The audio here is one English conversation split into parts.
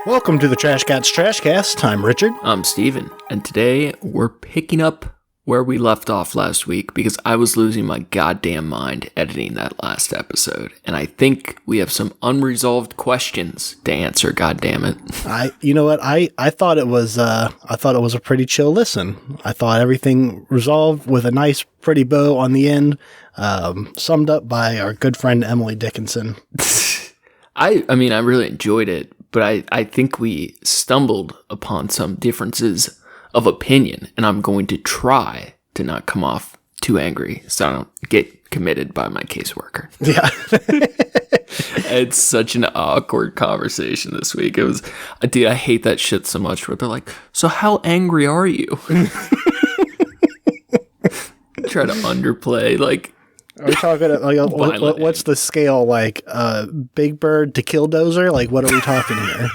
Welcome to the Trash Cats Trashcast. I'm Richard. I'm Steven, and today we're picking up where we left off last week because I was losing my goddamn mind editing that last episode, and I think we have some unresolved questions to answer. Goddammit! I thought it was a pretty chill listen. I thought everything resolved with a nice, pretty bow on the end, summed up by our good friend Emily Dickinson. I mean, I really enjoyed it, but I think we stumbled upon some differences of opinion, and I'm going to try to not come off too angry so I don't get committed by my caseworker. Yeah. It's such an awkward conversation this week. It was, dude, I hate that shit so much where they're like, so how angry are you? Try to underplay, like, are we talking like what's the scale, like Big Bird to Killdozer? Like, what are we talking here?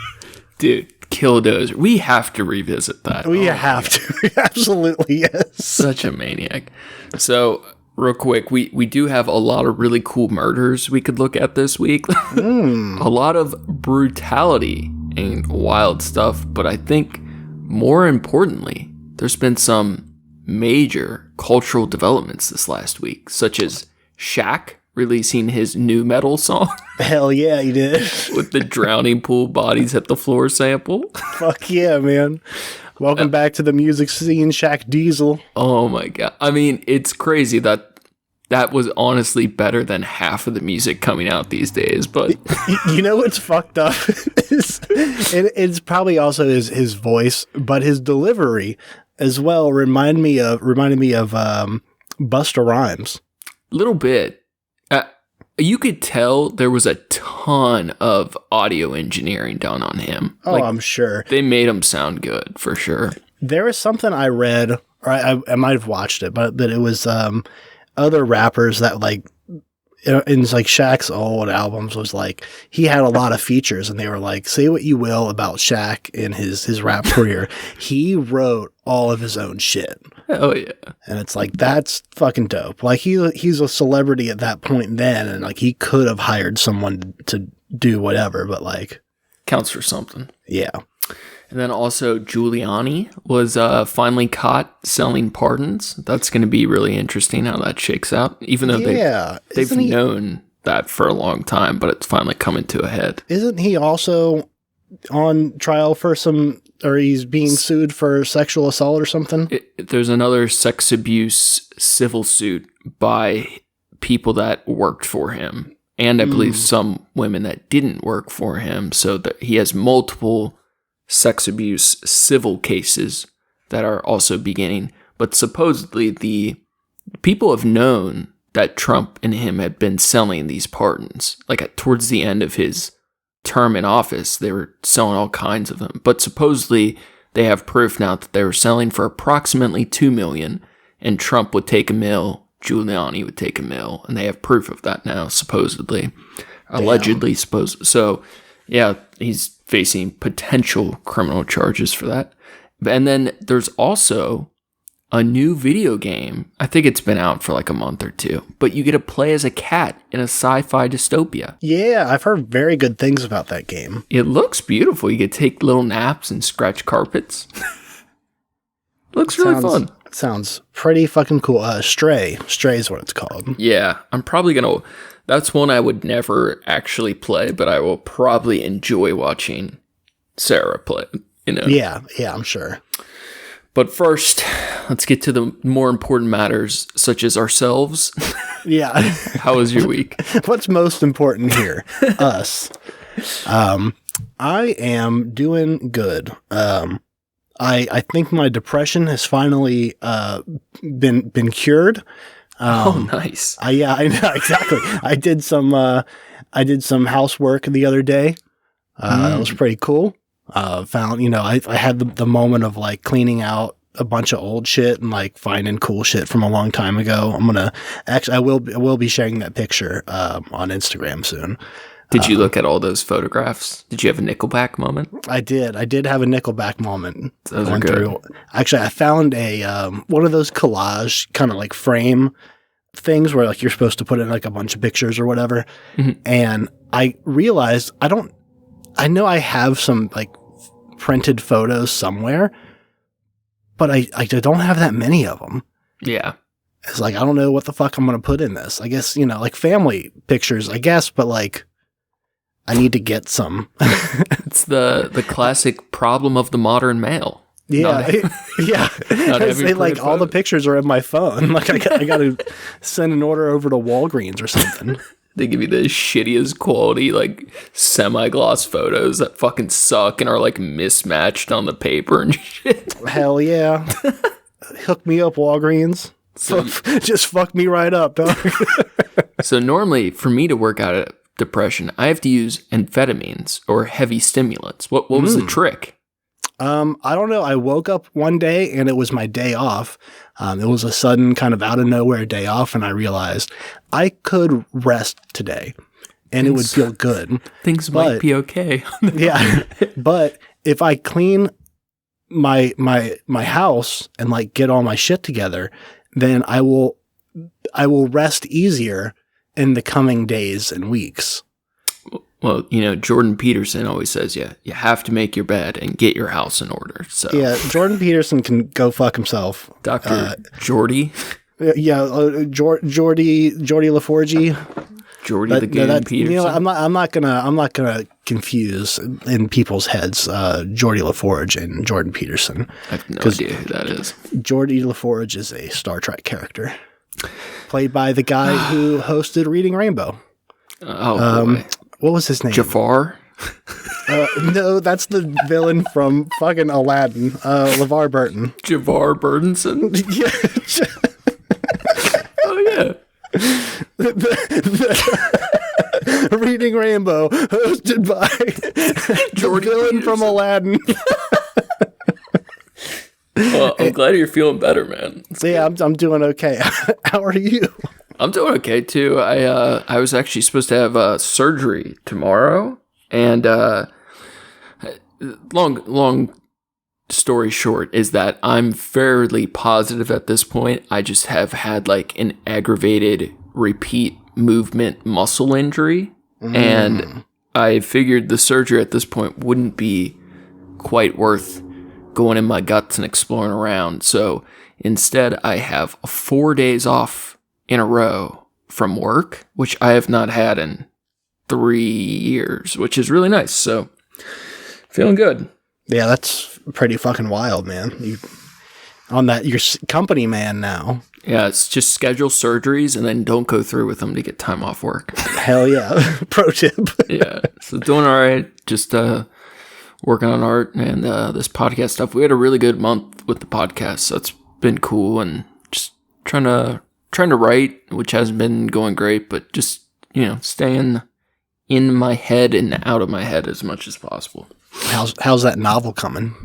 Dude, Killdozer. We have to revisit that. We have to. Absolutely, yes. Such a maniac. So, real quick, we do have a lot of really cool murders we could look at this week. A lot of brutality and wild stuff, but I think more importantly, there's been some major cultural developments this last week, such as Shaq releasing his new metal song. Hell yeah, he did. With the drowning pool bodies at the floor sample. Fuck yeah, man. Welcome back to the music scene, Shaq Diesel. Oh my god. I mean, it's crazy that was honestly better than half of the music coming out these days, but... You know what's fucked up? It's probably also his voice, but his delivery as well reminded me of Busta Rhymes. Little bit. You could tell there was a ton of audio engineering done on him. Oh, like, I'm sure. They made him sound good, for sure. There was something I read, or I might have watched it, but that it was other rappers that, like, in like Shaq's old albums was like, he had a lot of features, and they were like, say what you will about Shaq in his rap career. He wrote all of his own shit. Oh yeah. And it's like, that's fucking dope. Like, he's a celebrity at that point then, and like, he could have hired someone to do whatever, but like, counts for something. Yeah. And then also Giuliani was finally caught selling pardons. That's going to be really interesting how that shakes out, even though they've known that for a long time, but it's finally coming to a head. Isn't he also on trial for or he's being sued for sexual assault or something? There's another sex abuse civil suit by people that worked for him, and I believe some women that didn't work for him, so that he has multiple sex abuse civil cases that are also beginning. But supposedly the people have known that Trump and him had been selling these pardons. Like towards the end of his term in office, they were selling all kinds of them. But supposedly they have proof now that they were selling for approximately $2 million, and Trump would take $1 million, Giuliani would take $1 million, and they have proof of that now, supposedly. Damn. Allegedly supposed. So yeah, he's facing potential criminal charges for that. And then there's also a new video game. I think it's been out for like a month or two, but you get to play as a cat in a sci-fi dystopia. Yeah, I've heard very good things about that game. It looks beautiful. You get to take little naps and scratch carpets. Looks really fun. Sounds pretty fucking cool. Stray is what it's called. Yeah, I'm probably going to... That's one I would never actually play, but I will probably enjoy watching Sarah play, you know? Yeah, I'm sure. But first, let's get to the more important matters, such as ourselves. Yeah. How was your week? What's most important here? Us. I am doing good. I think my depression has finally been cured. Oh, nice. Yeah, I know, exactly. I did some housework the other day. That was pretty cool. Found, I had the moment of like cleaning out a bunch of old shit and like finding cool shit from a long time ago. I will be sharing that picture on Instagram soon. Did you look at all those photographs? Did you have a Nickelback moment? I did have a Nickelback moment. Those are good. Actually, I found a one of those collage kind of like frame things where like you're supposed to put in like a bunch of pictures or whatever. Mm-hmm. And I realized I don't I know I have some like printed photos somewhere, but I don't have that many of them. Yeah. It's like, I don't know what the fuck I'm going to put in this. I guess, like family pictures, I guess, but like, I need to get some. It's the classic problem of the modern male. Yeah. Yeah. Like all the pictures are in my phone. Like I got to send an order over to Walgreens or something. They give you the shittiest quality, like semi-gloss photos that fucking suck and are like mismatched on the paper and shit. Hell yeah. Hook me up, Walgreens. So, just fuck me right up, dog. So normally, for me to work out of depression, I have to use amphetamines or heavy stimulants. What was the trick? I don't know. I woke up one day and it was my day off. It was a sudden kind of out of nowhere day off, and I realized I could rest today and it would feel good. Things might be okay. Yeah. But if I clean my house and like get all my shit together, then I will rest easier in the coming days and weeks. Well, Jordan Peterson always says, you have to make your bed and get your house in order. So yeah, Jordan Peterson can go fuck himself. Dr. Jordy? Yeah, Jordy LaForge. Jordy the Game Peterson. I'm not gonna confuse in people's heads Jordy LaForge and Jordan Peterson. I have no idea who that is. Jordy LaForge is a Star Trek character played by the guy who hosted Reading Rainbow. Boy. What was his name? Jafar? No, that's the villain from fucking Aladdin. LeVar Burton. Javar Burtonson? Oh, yeah. Reading Rainbow, hosted by the villain from Aladdin. Well, I'm glad you're feeling better, man. Yeah, I'm doing okay. How are you? I'm doing okay too. I was actually supposed to have surgery tomorrow, and long story short is that I'm fairly positive at this point. I just have had like an aggravated repeat movement muscle injury, and I figured the surgery at this point wouldn't be quite worth going in my guts and exploring around. So instead, I have 4 days off in a row from work, which I have not had in 3 years, which is really nice. So feeling good. Yeah, that's pretty fucking wild, man. You're company man now. Yeah, it's just schedule surgeries and then don't go through with them to get time off work. Hell yeah. Pro tip. Yeah. So doing all right. Just working on art and this podcast stuff. We had a really good month with the podcast, so it's been cool, and just trying to write, which hasn't been going great, but just, staying in my head and out of my head as much as possible. How's that novel coming?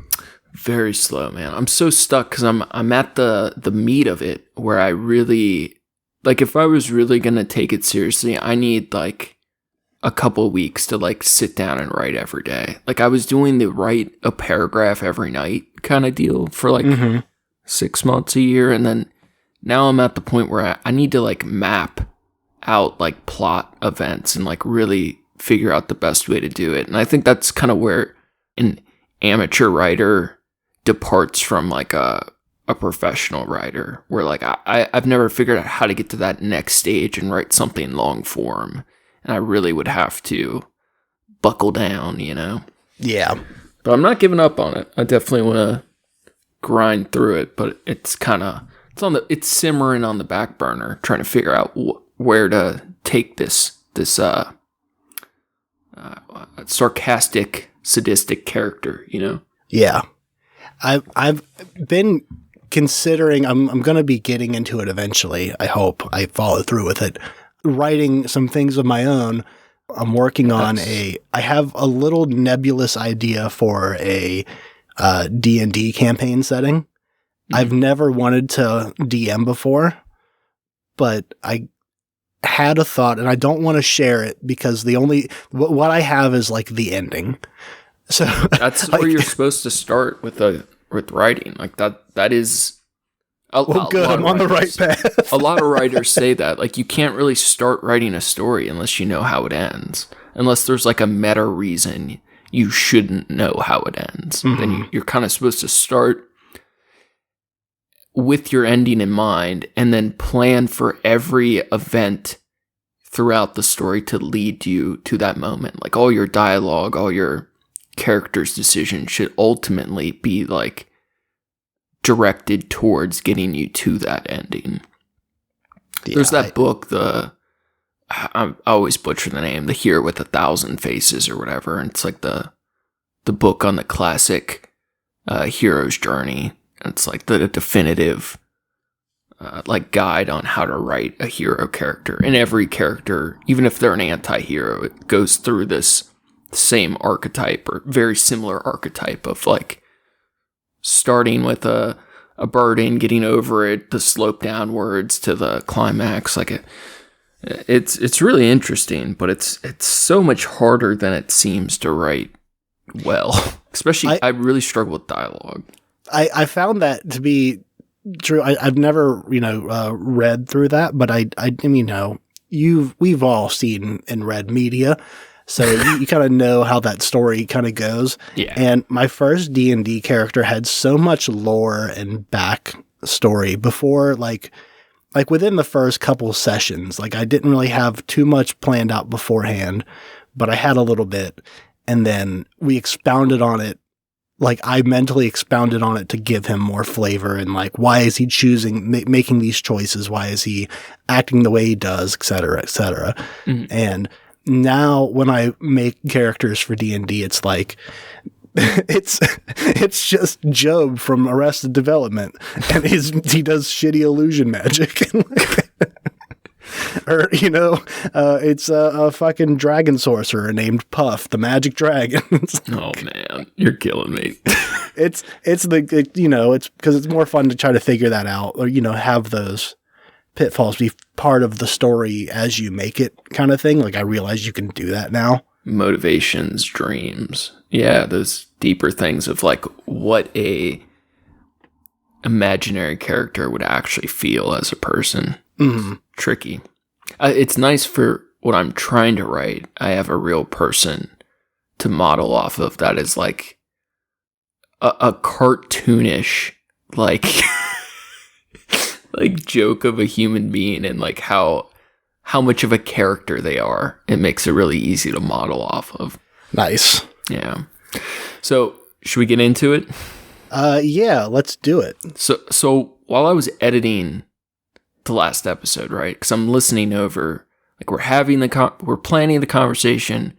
Very slow, man. I'm so stuck because I'm at the meat of it where I really, like, if I was really going to take it seriously, I need like a couple of weeks to like sit down and write every day. Like I was doing the write a paragraph every night kind of deal for like 6 months a year. And then now I'm at the point where I need to like map out like plot events and like really figure out the best way to do it. And I think that's kind of where an amateur writer departs from like a professional writer, where like I've never figured out how to get to that next stage and write something long form. And I really would have to buckle down, Yeah. But I'm not giving up on it. I definitely want to grind through it, but it's it's simmering on the back burner, trying to figure out where to take this sarcastic, sadistic character, Yeah. I've been considering, I'm going to be getting into it eventually. I hope I follow through with it. Writing some things of my own. I'm working on I have a little nebulous idea for a D&D campaign setting. I've never wanted to DM before, but I had a thought, and I don't want to share it because what I have is like the ending. So that's like, where you're supposed to start with writing. Like that is. Good. I'm on the right path. A lot of writers say that. Like, you can't really start writing a story unless you know how it ends. Unless there's like a meta reason you shouldn't know how it ends. Mhm. Then you're kind of supposed to start with your ending in mind and then plan for every event throughout the story to lead you to that moment. Like all your dialogue, all your characters' decisions should ultimately be like directed towards getting you to that ending. Yeah, There's that book, I always butcher the name, The Hero with 1,000 Faces or whatever. And it's like the book on the classic hero's journey. And it's like the definitive like guide on how to write a hero character. And every character, even if they're an anti-hero, it goes through this same archetype or very similar archetype of like starting with a burden, getting over it, the slope downwards to the climax. Like it's really interesting, but it's so much harder than it seems to write well. Especially, I really struggle with dialogue. I found that to be true. I've never, read through that, but I mean, we've all seen and read media, so you kind of know how that story kind of goes. Yeah. And my first D&D character had so much lore and backstory before, like within the first couple sessions. Like I didn't really have too much planned out beforehand, but I had a little bit, and then we expounded on it. Like I mentally expounded on it to give him more flavor and like, why is he choosing, making these choices? Why is he acting the way he does, et cetera, et cetera. Mm-hmm. And now when I make characters for D&D, it's like, it's just Job from Arrested Development, and he does shitty illusion magic. Or, it's a fucking dragon sorcerer named Puff, the magic dragon. Oh man, you're killing me. it's it's because it's more fun to try to figure that out, or, have those pitfalls be part of the story as you make it kind of thing. Like I realize you can do that now. Motivations, dreams. Yeah, those deeper things of like what a imaginary character would actually feel as a person. Mm-hmm. Tricky. It's nice for what I'm trying to write. I have a real person to model off of that is like a cartoonish, like like joke of a human being, and like how much of a character they are. It makes it really easy to model off of. Nice. Yeah. So should we get into it? Yeah, let's do it. So while I was editing the last episode, right? Because I'm listening over, like we're planning the conversation.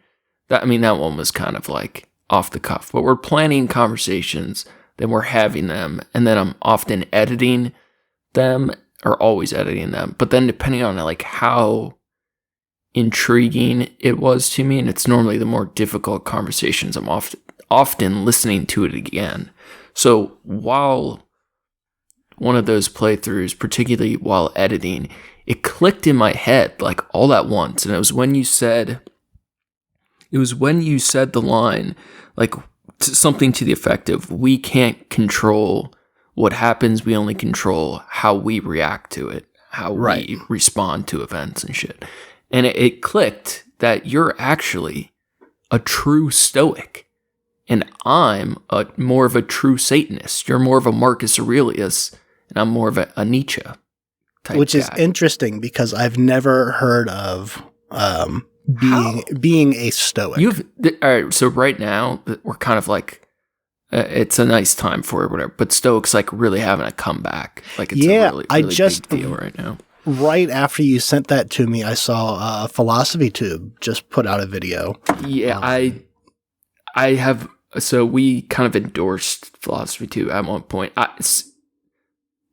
That one was kind of like off the cuff, but we're planning conversations, then we're having them, and then I'm often editing them, or always editing them. But then depending on like how intriguing it was to me, and it's normally the more difficult conversations, I'm often listening to it again. So while one of those playthroughs, particularly while editing, it clicked in my head like all at once. And it was when you said the line, like something to the effect of, we can't control what happens, we only control how we react to it, how we respond to events and shit. And it clicked that you're actually a true Stoic. And I'm more of a true Satanist. You're more of a Marcus Aurelius, and I'm more of a Nietzsche type Which guy. is interesting because I've never heard of being a Stoic. All right, so right now we're kind of like, it's a nice time for it, whatever. But Stoics like really having a comeback. Like it's a really big deal right now. Right after you sent that to me, I saw Philosophy Tube just put out a video. Yeah, I have. So we kind of endorsed Philosophy Tube at one point.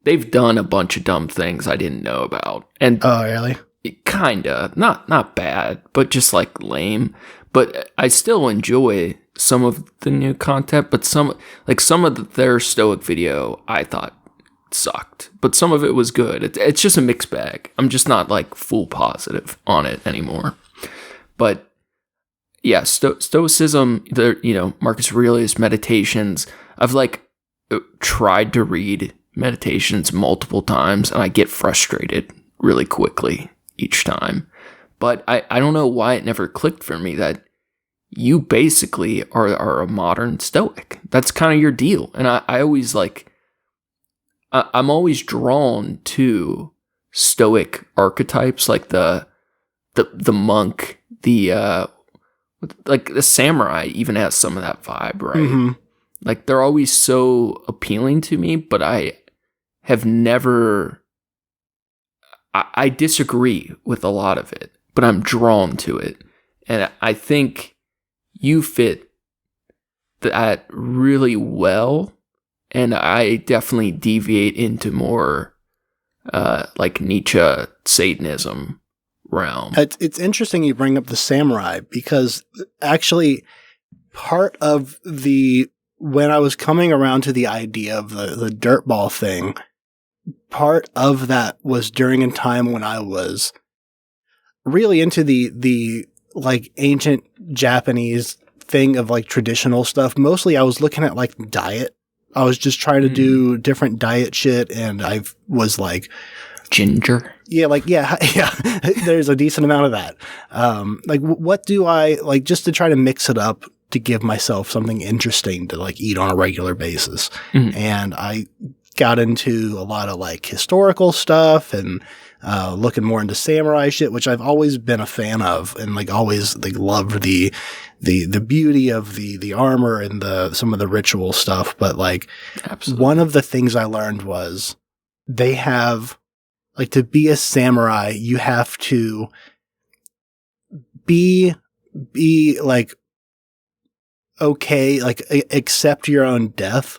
They've done a bunch of dumb things I didn't know about, and oh really? Kinda not bad, but just like lame. But I still enjoy some of the new content. But some of their Stoic video I thought sucked, but some of it was good. It's just a mixed bag. I'm just not like full positive on it anymore. But yeah, Stoicism, Marcus Aurelius Meditations. I've like tried to read Meditations multiple times, and I get frustrated really quickly each time. But I don't know why it never clicked for me that you basically are a modern Stoic. That's kind of your deal. And I always I'm always drawn to Stoic archetypes, like the monk, the samurai even has some of that vibe, right? Mm-hmm. Like they're always so appealing to me, but I have never, I disagree with a lot of it, but I'm drawn to it. And I think you fit that really well. And I definitely deviate into more like Nietzsche Satanism realm. It's interesting you bring up the samurai, because actually part of when I was coming around to the idea of the dirtball thing, part of that was during a time when I was really into the like ancient Japanese thing of like traditional stuff. Mostly I was looking at like diet. I was just trying to do different diet shit, and I was like, ginger. Yeah, there's a decent amount of that. Like, what do I like, just to try to mix it up to give myself something interesting to like eat on a regular basis. Mm-hmm. And I got into a lot of like historical stuff and looking more into samurai shit, which I've always been a fan of, and like always like loved the beauty of the armor and some of the ritual stuff. But like, absolutely, one of the things I learned was they have, like, to be a samurai, you have to be like, okay, like accept your own death.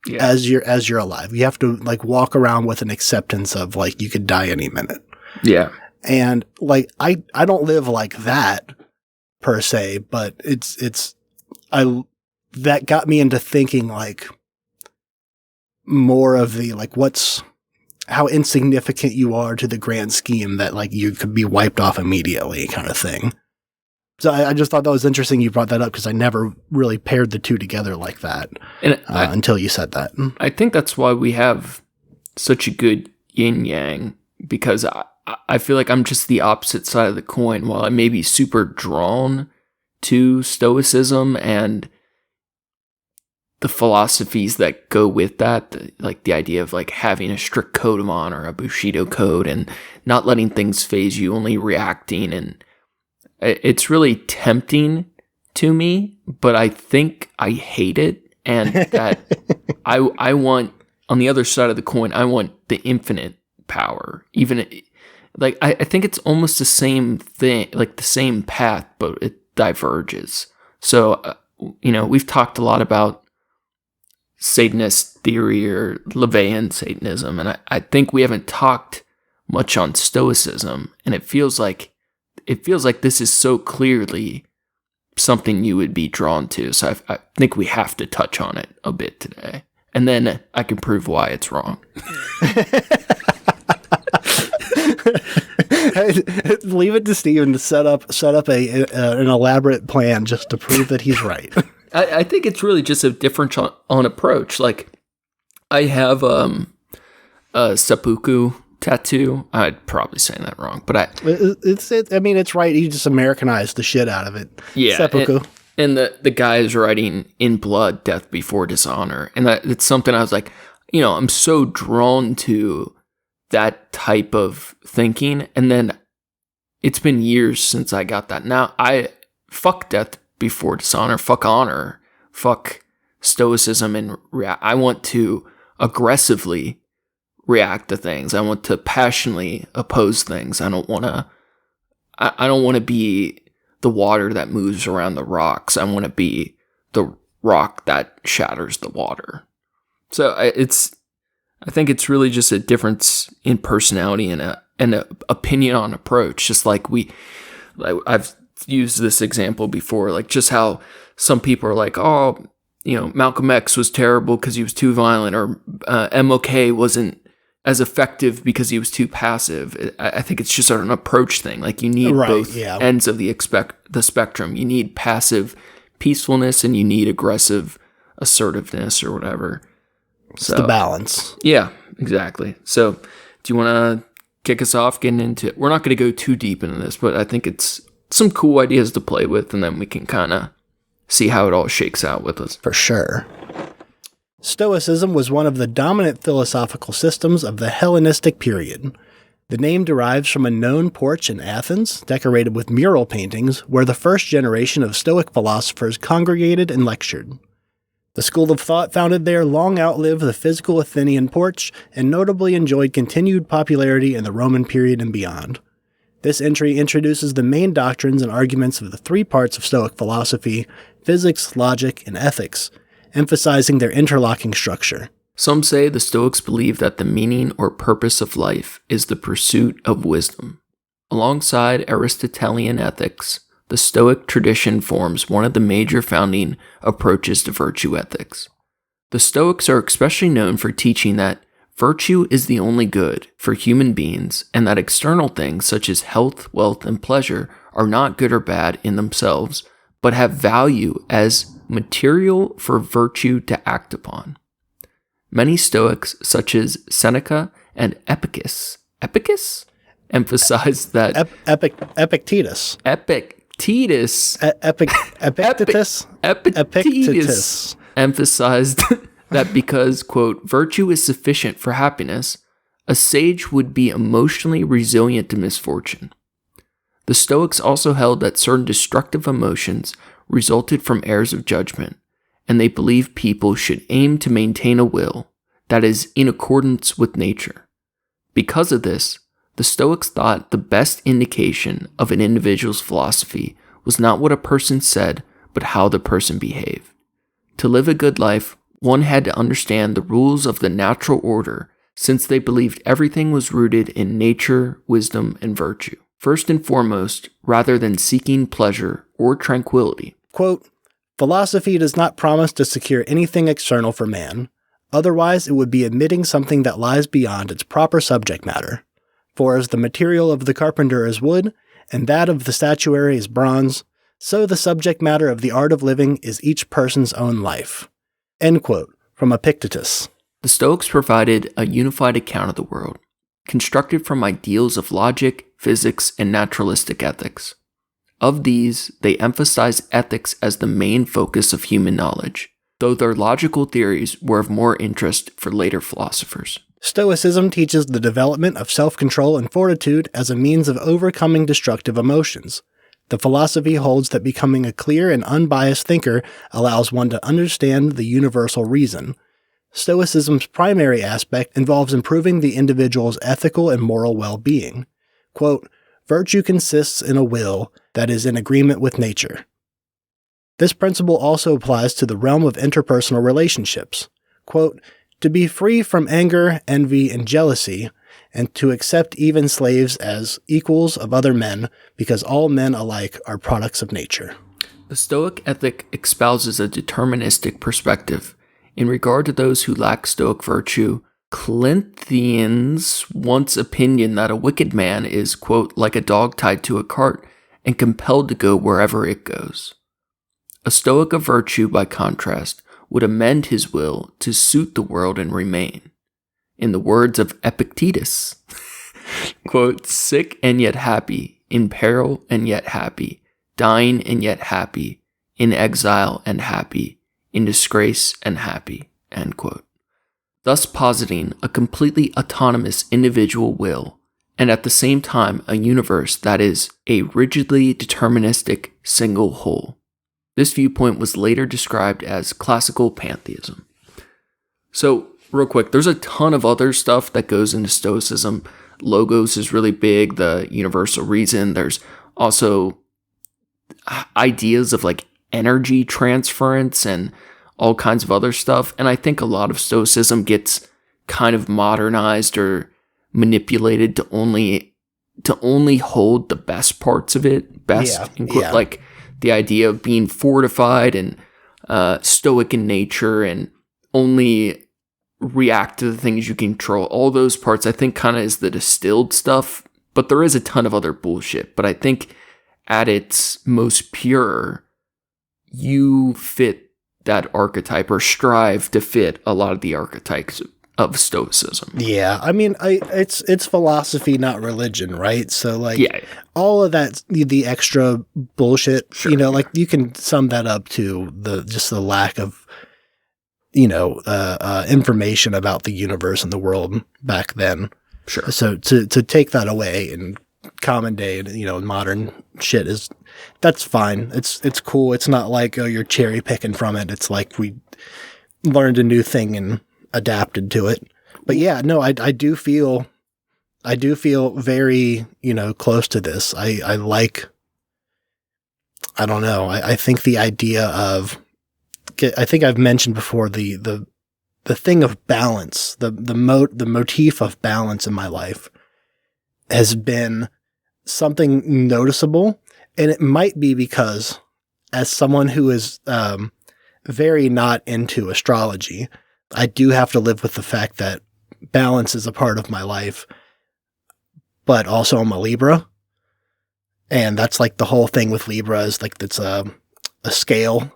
Yeah. As you're alive. You have to like walk around with an acceptance of like you could die any minute. Yeah. And like I don't live like that per se, but that got me into thinking like more of the like how insignificant you are to the grand scheme, that like you could be wiped off immediately kind of thing. So I just thought that was interesting you brought that up, because I never really paired the two together like that until you said that. I think that's why we have such a good yin-yang, because I feel like I'm just the opposite side of the coin. While I may be super drawn to Stoicism and the philosophies that go with that, like the idea of like having a strict code of honor, a Bushido code, and not letting things phase you, only reacting, and it's really tempting to me, but I think I hate it, and that I want, on the other side of the coin, I want the infinite power. Even like I think it's almost the same thing, like the same path, but it diverges. So we've talked a lot about Satanist theory or LaVeyan Satanism, and I think we haven't talked much on Stoicism, and it feels like this is so clearly something you would be drawn to. So I think we have to touch on it a bit today, and then I can prove why it's wrong. Leave it to Steven to set up an elaborate plan just to prove that he's right. I think it's really just a different on approach. Like, I have a seppuku tattoo. I'd probably saying that wrong, but it's right. You just Americanized the shit out of it. Yeah, seppuku. And the guy is writing in blood, death before dishonor, and it's something I was like, I'm so drawn to that type of thinking. And then it's been years since I got that. Now fuck death before dishonor, fuck honor, fuck stoicism, and I want to aggressively react to things. I want to passionately oppose things. I don't want to be the water that moves around the rocks. I want to be the rock that shatters the water. So I think it's really just a difference in personality and an opinion on approach. Just like I've used this example before, like just how some people are like, oh, Malcolm X was terrible because he was too violent, or MLK wasn't as effective because he was too passive. I think it's just an approach thing. Like, you need both ends of the spectrum. You need passive peacefulness, and you need aggressive assertiveness, or whatever. It's the balance. Yeah, exactly. So do you want to kick us off getting into it? We're not going to go too deep into this, but I think it's some cool ideas to play with, and then we can kind of see how it all shakes out with us. For sure. Stoicism was one of the dominant philosophical systems of the Hellenistic period. The name derives from a known porch in Athens, decorated with mural paintings, where the first generation of Stoic philosophers congregated and lectured. The school of thought founded there long outlived the physical Athenian porch and notably enjoyed continued popularity in the Roman period and beyond. This entry introduces the main doctrines and arguments of the three parts of Stoic philosophy: physics, logic, and ethics, emphasizing their interlocking structure. Some say the Stoics believe that the meaning or purpose of life is the pursuit of wisdom. Alongside Aristotelian ethics, the Stoic tradition forms one of the major founding approaches to virtue ethics. The Stoics are especially known for teaching that virtue is the only good for human beings, and that external things such as health, wealth, and pleasure are not good or bad in themselves, but have value as material for virtue to act upon. Many Stoics, such as Seneca and Epictetus, emphasize that Epictetus. Epictetus emphasized that because, quote, virtue is sufficient for happiness, a sage would be emotionally resilient to misfortune. The Stoics also held that certain destructive emotions resulted from errors of judgment, and they believed people should aim to maintain a will that is in accordance with nature. Because of this, the Stoics thought the best indication of an individual's philosophy was not what a person said, but how the person behaved. To live a good life, one had to understand the rules of the natural order, since they believed everything was rooted in nature, wisdom, and virtue, first and foremost, rather than seeking pleasure or tranquility. Quote, philosophy does not promise to secure anything external for man. Otherwise, it would be admitting something that lies beyond its proper subject matter. For as the material of the carpenter is wood, and that of the statuary is bronze, so the subject matter of the art of living is each person's own life. End quote, from Epictetus. The Stoics provided a unified account of the world, constructed from ideals of logic, physics, and naturalistic ethics. Of these, they emphasized ethics as the main focus of human knowledge, though their logical theories were of more interest for later philosophers. Stoicism teaches the development of self-control and fortitude as a means of overcoming destructive emotions. The philosophy holds that becoming a clear and unbiased thinker allows one to understand the universal reason. Stoicism's primary aspect involves improving the individual's ethical and moral well-being. Quote, virtue consists in a will that is in agreement with nature. This principle also applies to the realm of interpersonal relationships. Quote, to be free from anger, envy, and jealousy, and to accept even slaves as equals of other men, because all men alike are products of nature. The Stoic ethic espouses a deterministic perspective. In regard to those who lack Stoic virtue, Corinthians once opined that a wicked man is, quote, like a dog tied to a cart and compelled to go wherever it goes. A Stoic of virtue, by contrast, would amend his will to suit the world and remain. In the words of Epictetus, quote, sick and yet happy, in peril and yet happy, dying and yet happy, in exile and happy, in disgrace and happy, end quote. Thus positing a completely autonomous individual will, and at the same time a universe that is a rigidly deterministic single whole. This viewpoint was later described as classical pantheism. So, real quick, there's a ton of other stuff that goes into Stoicism. Logos is really big, the universal reason. There's also ideas of like energy transference and all kinds of other stuff. And I think a lot of Stoicism gets kind of modernized or manipulated to only hold the best parts of it. Like the idea of being fortified and stoic in nature and only react to the things you control. All those parts I think kind of is the distilled stuff, but there is a ton of other bullshit. But I think at its most pure, you fit that archetype or strive to fit a lot of the archetypes of Stoicism. Yeah, I mean, it's philosophy, not religion, right? So like, Yeah. all of that, the extra bullshit, Sure, like you can sum that up to the lack of, information about the universe and the world back then. Sure. So to take that away in common day, modern shit that's fine. It's cool. It's not like, oh, you're cherry picking from it. It's like we learned a new thing and adapted to it. But yeah, no, I do feel very, close to this. I like, I don't know. I think the idea of, I think I've mentioned before the thing of balance, the motif of balance in my life has been something noticeable. And it might be because as someone who is, very not into astrology, I do have to live with the fact that balance is a part of my life, but also I'm a Libra. And that's like the whole thing with Libra is like, it's a scale.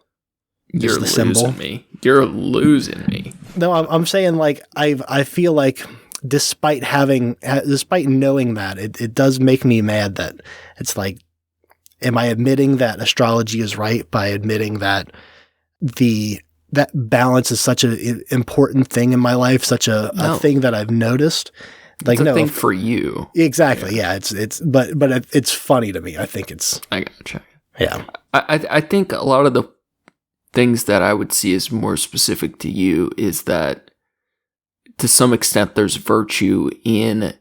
You're the losing symbol. me. You're losing me. No, I'm saying like, I feel like despite knowing that, it does make me mad that it's like, am I admitting that astrology is right by admitting that that balance is such an important thing in my life, such a thing that I've noticed. Like, it's a thing for you. Exactly. Yeah. But it's funny to me. I think it's, I gotcha. Yeah. I think a lot of the things that I would see as more specific to you is that to some extent there's virtue in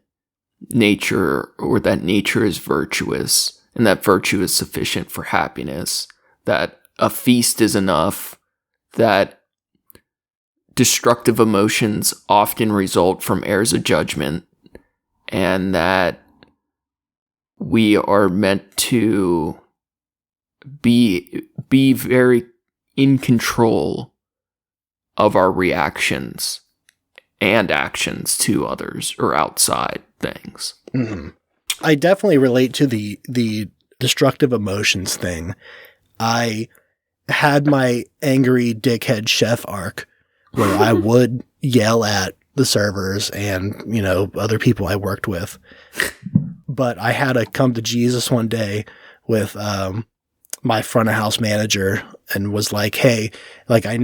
nature, or that nature is virtuous and that virtue is sufficient for happiness, that a feast is enough, that destructive emotions often result from errors of judgment, and that we are meant to be very in control of our reactions and actions to others or outside things. Mm-hmm. I definitely relate to the destructive emotions thing. I had my angry dickhead chef arc where I would yell at the servers and, other people I worked with. But I had to come to Jesus one day with my front of house manager and was like, hey, like, I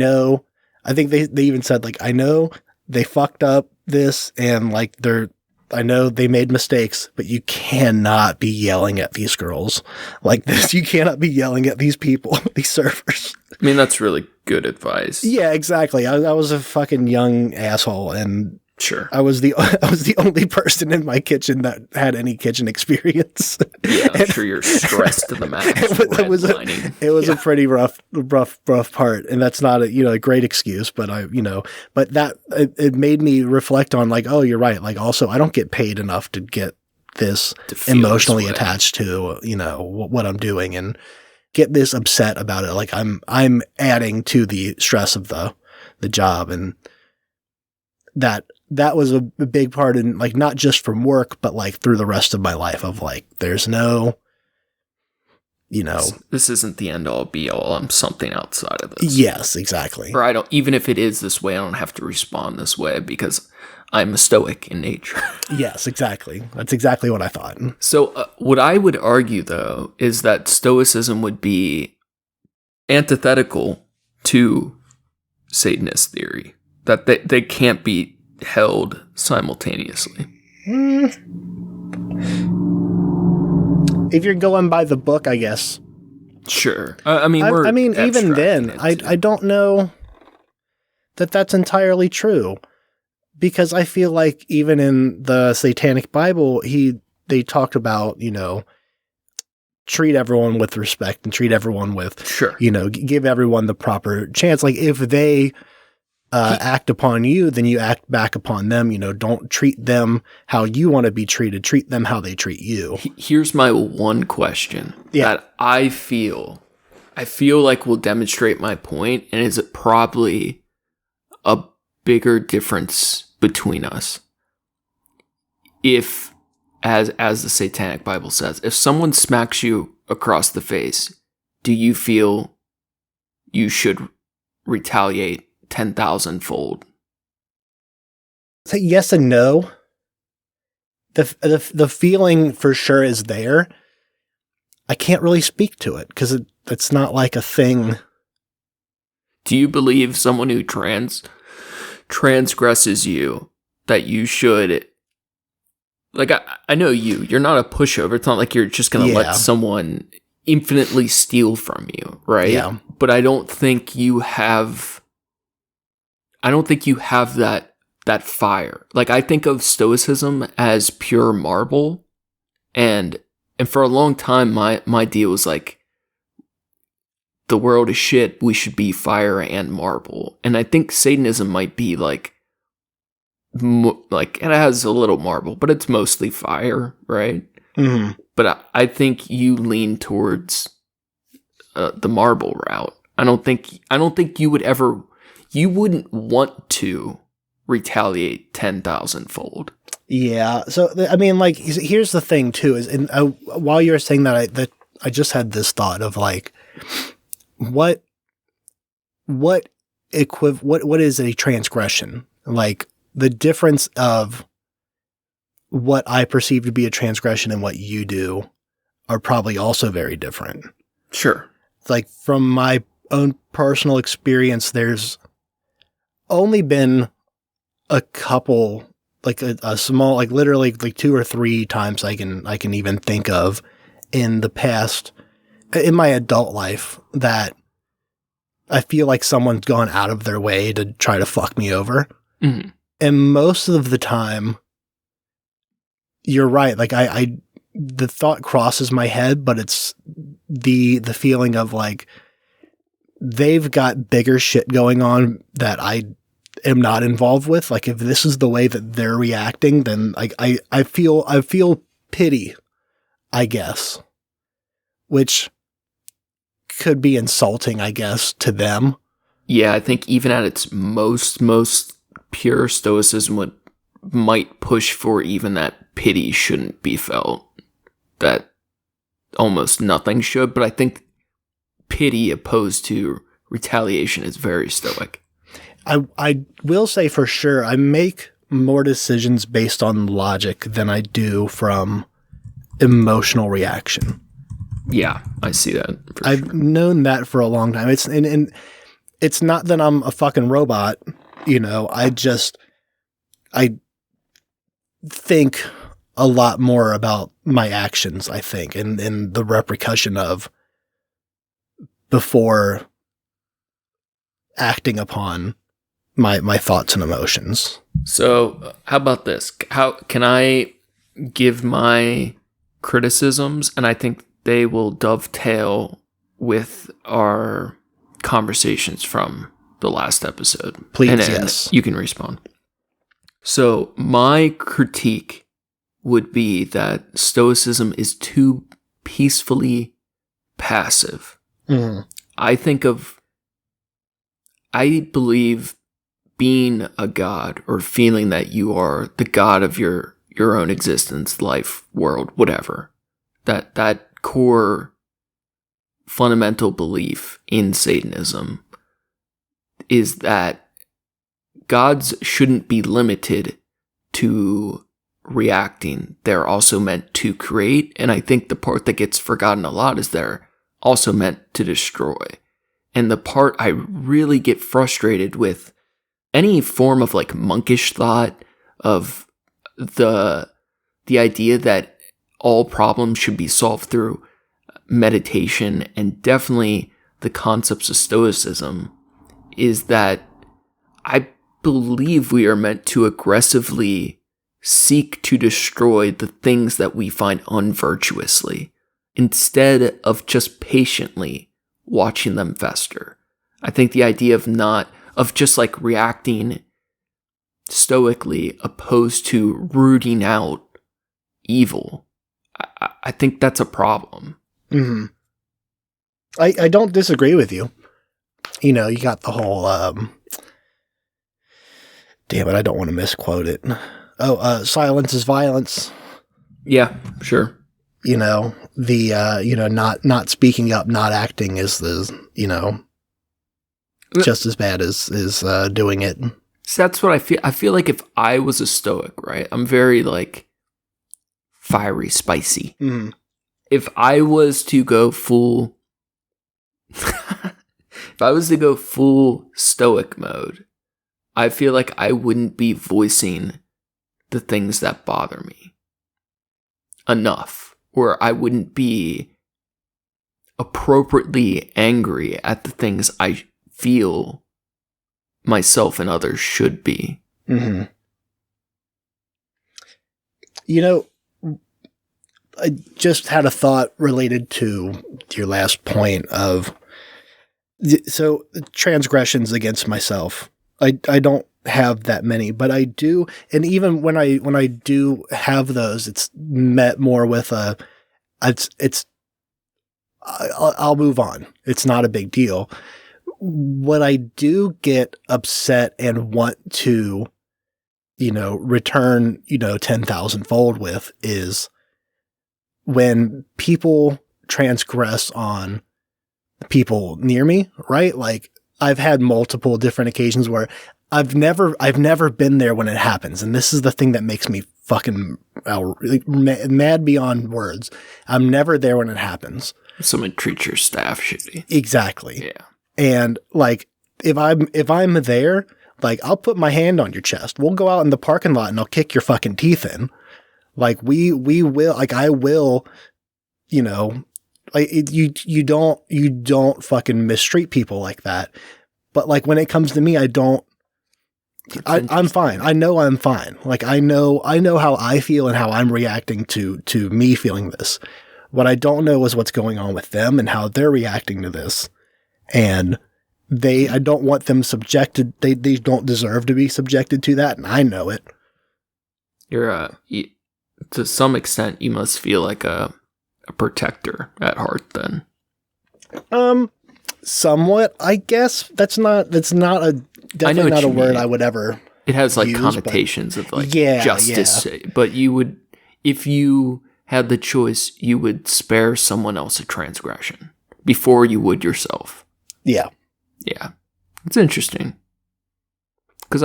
think they even said, like, I know they fucked up this and like I know they made mistakes, but you cannot be yelling at these girls like this. You cannot be yelling at these people, these servers. I mean, that's really good advice. Yeah, exactly. I was a fucking young asshole, and sure, I was the only person in my kitchen that had any kitchen experience. Yeah, I'm sure you're stressed to the max. It was a pretty rough part, and that's not a great excuse, but but that it made me reflect on like, oh, you're right. Like, also, I don't get paid enough to get this emotionally attached to what I'm doing and get this upset about it. Like I'm adding to the stress of the job, and that was a big part in like, not just from work, but like through the rest of my life of like, there's no, this isn't the end all be all. I'm something outside of this. Yes, exactly. Or even if it is this way, I don't have to respond this way because I'm a stoic in nature. Yes, exactly. That's exactly what I thought. So what I would argue, though, is that stoicism would be antithetical to Satanist theory, that they can't be held simultaneously. If you're going by the book, I guess. Sure. Even then, I don't know that that's entirely true. Because I feel like even in the Satanic Bible, they talked about, treat everyone with respect and treat everyone with, sure, give everyone the proper chance. Like if they act upon you, then you act back upon them. Don't treat them how you want to be treated. Treat them how they treat you. Here's my one question that I feel like will demonstrate my point, and is it probably a bigger difference between us. If, as the Satanic Bible says, if someone smacks you across the face, do you feel you should retaliate 10,000-fold? So yes and no. The feeling for sure is there. I can't really speak to it because it's not like a thing. Do you believe someone who transgresses you that you should, like, I know you're not a pushover. It's not like you're just going to let someone infinitely steal from you, right? Yeah. But I don't think you have that fire. Like, I think of stoicism as pure marble, and for a long time my deal was like, the world is shit, we should be fire and marble. And I think Satanism might be like it has a little marble, but it's mostly fire, right? Mm-hmm. But I think you lean towards the marble route. I don't think you wouldn't want to retaliate 10,000-fold. Yeah. So I mean, like, here's the thing too: is while you were saying that, I just had this thought of like, what is a transgression? Like, the difference of what I perceive to be a transgression and what you do are probably also very different. Sure. Like, from my own personal experience, there's only been a couple, like a small, like literally like 2 or 3 times I can even think of in the past, in my adult life, that I feel like someone's gone out of their way to try to fuck me over. Mm-hmm. And most of the time, you're right. Like, the thought crosses my head, but it's the feeling of like, they've got bigger shit going on that I am not involved with. Like, if this is the way that they're reacting, then like I feel pity, I guess, which could be insulting, I guess, to them. Yeah, I think even at its most pure, stoicism might push for even that pity shouldn't be felt, that almost nothing should. But I think pity opposed to retaliation is very stoic. I will say for sure, I make more decisions based on logic than I do from emotional reaction. Yeah, I see that. I've known that for a long time. And it's not that I'm a fucking robot, you know. I think a lot more about my actions, I think, and the repercussion of before acting upon my thoughts and emotions. So, how about this? How can I give my criticisms, and I think they will dovetail with our conversations from the last episode. Please, and yes. You can respond. So, my critique would be that Stoicism is too peacefully passive. Mm-hmm. I believe being a god, or feeling that you are the god of your own existence, life, world, whatever, that core fundamental belief in Satanism is that gods shouldn't be limited to reacting. They're also meant to create, and I think the part that gets forgotten a lot is they're also meant to destroy. And the part I really get frustrated with any form of like monkish thought of the idea that all problems should be solved through meditation, and definitely the concepts of Stoicism, is that I believe we are meant to aggressively seek to destroy the things that we find unvirtuously, instead of just patiently watching them fester. I think the idea of just like reacting stoically opposed to rooting out evil, I think that's a problem. Mm-hmm. I don't disagree with you. You know, you got the whole, damn it, I don't want to misquote it. Silence is violence. Yeah, sure. You know, not speaking up, not acting is just as bad as doing it. So that's what I feel. I feel like if I was a Stoic, right? I'm very like fiery, spicy. Mm. If I was to go full, if I was to go full Stoic mode, I feel like I wouldn't be voicing the things that bother me enough, or I wouldn't be appropriately angry at the things I feel myself and others should be. Mm-hmm. You know, I just had a thought related to your last point of, so transgressions against myself. I don't have that many, but I do, and even when I do have those, it's met more with I'll move on. It's not a big deal. What I do get upset and want to, return, 10,000 fold with is when people transgress on people near me, right? Like I've had multiple different occasions where I've never been there when it happens. And this is the thing that makes me fucking mad beyond words. I'm never there when it happens. Someone treats your staff shitty. Exactly. Yeah. And like, if I'm there, like I'll put my hand on your chest. We'll go out in the parking lot and I'll kick your fucking teeth in. Like we will, like I will, like you don't fucking mistreat people like that. But like when it comes to me, I'm fine. I know I'm fine. Like I know how I feel and how I'm reacting to me feeling this. What I don't know is what's going on with them and how they're reacting to this. And I don't want them subjected. They don't deserve to be subjected to that. And I know it. You're to some extent, you must feel like a protector at heart then. Somewhat, I guess. That's definitely not a word I would ever. It has like connotations of like justice. Yeah. But you would, if you had the choice, you would spare someone else a transgression before you would yourself. Yeah. Yeah. It's interesting. Because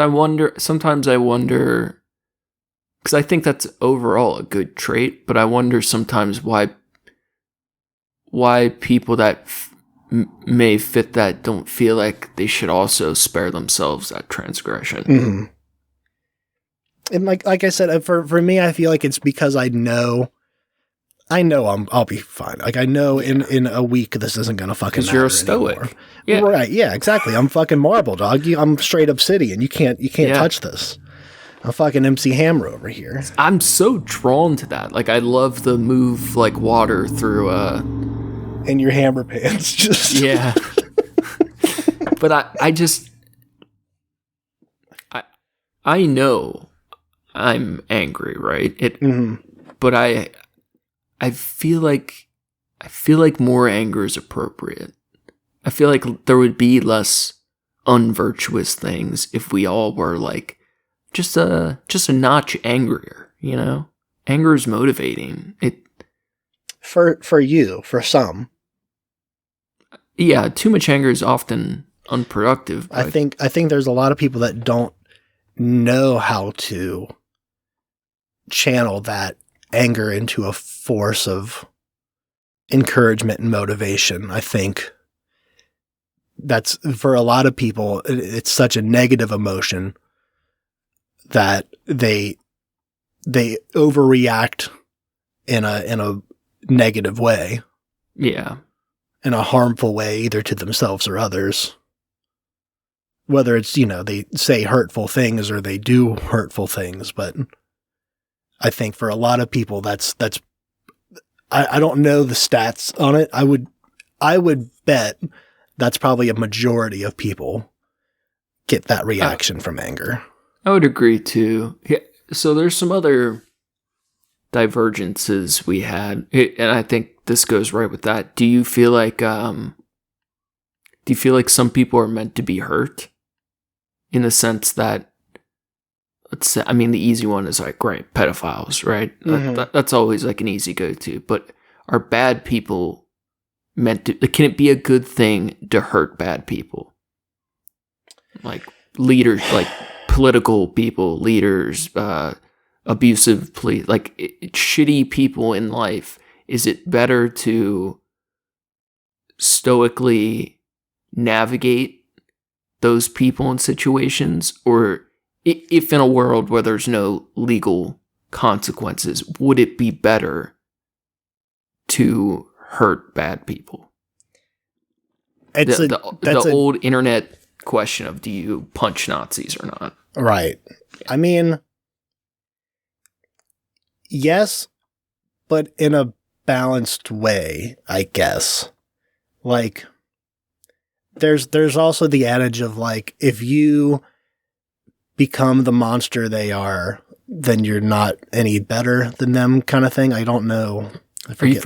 sometimes I wonder, because I think that's overall a good trait, but I wonder sometimes why people that may fit that don't feel like they should also spare themselves that transgression. Mm-hmm. And like I said, for me, I feel like it's because I know I'll be fine. Like I know in a week this isn't gonna fucking matter. 'Cause you're a Stoic. Anymore. Yeah. Right. Yeah, exactly. I'm fucking marble, dog. I'm straight obsidian. You can't touch this. I'm fucking MC Hammer over here. I'm so drawn to that. Like I love the move like water through in your hammer pants. Just yeah. But I know I'm angry, right? But I feel like more anger is appropriate. I feel like there would be less unvirtuous things if we all were like just a notch angrier, Anger is motivating. For you, for some. Yeah, too much anger is often unproductive. I think there's a lot of people that don't know how to channel that anger into a force of encouragement and motivation. I think that's, for a lot of people, it's such a negative emotion that they overreact in a negative way. Yeah. In a harmful way, either to themselves or others. Whether it's, they say hurtful things or they do hurtful things, but I think for a lot of people I don't know the stats on it. I would bet that's probably a majority of people get that reaction from anger. I would agree too. Yeah, so there's some other divergences we had, and I think this goes right with that. Do you feel like some people are meant to be hurt? In the sense that, let's say, the easy one is like, right, pedophiles, right? Mm-hmm. That's always like an easy go-to. But are bad people meant to? Can it be a good thing to hurt bad people? Like leaders, like political people, leaders, abusive police, like shitty people in life, is it better to stoically navigate those people and situations, or if in a world where there's no legal consequences, would it be better to hurt bad people? It's the old internet question of, do you punch Nazis or not? Right. I mean, yes, but in a balanced way, I guess. Like, there's also the adage of, like, if you become the monster they are, then you're not any better than them, kind of thing. I don't know. I forget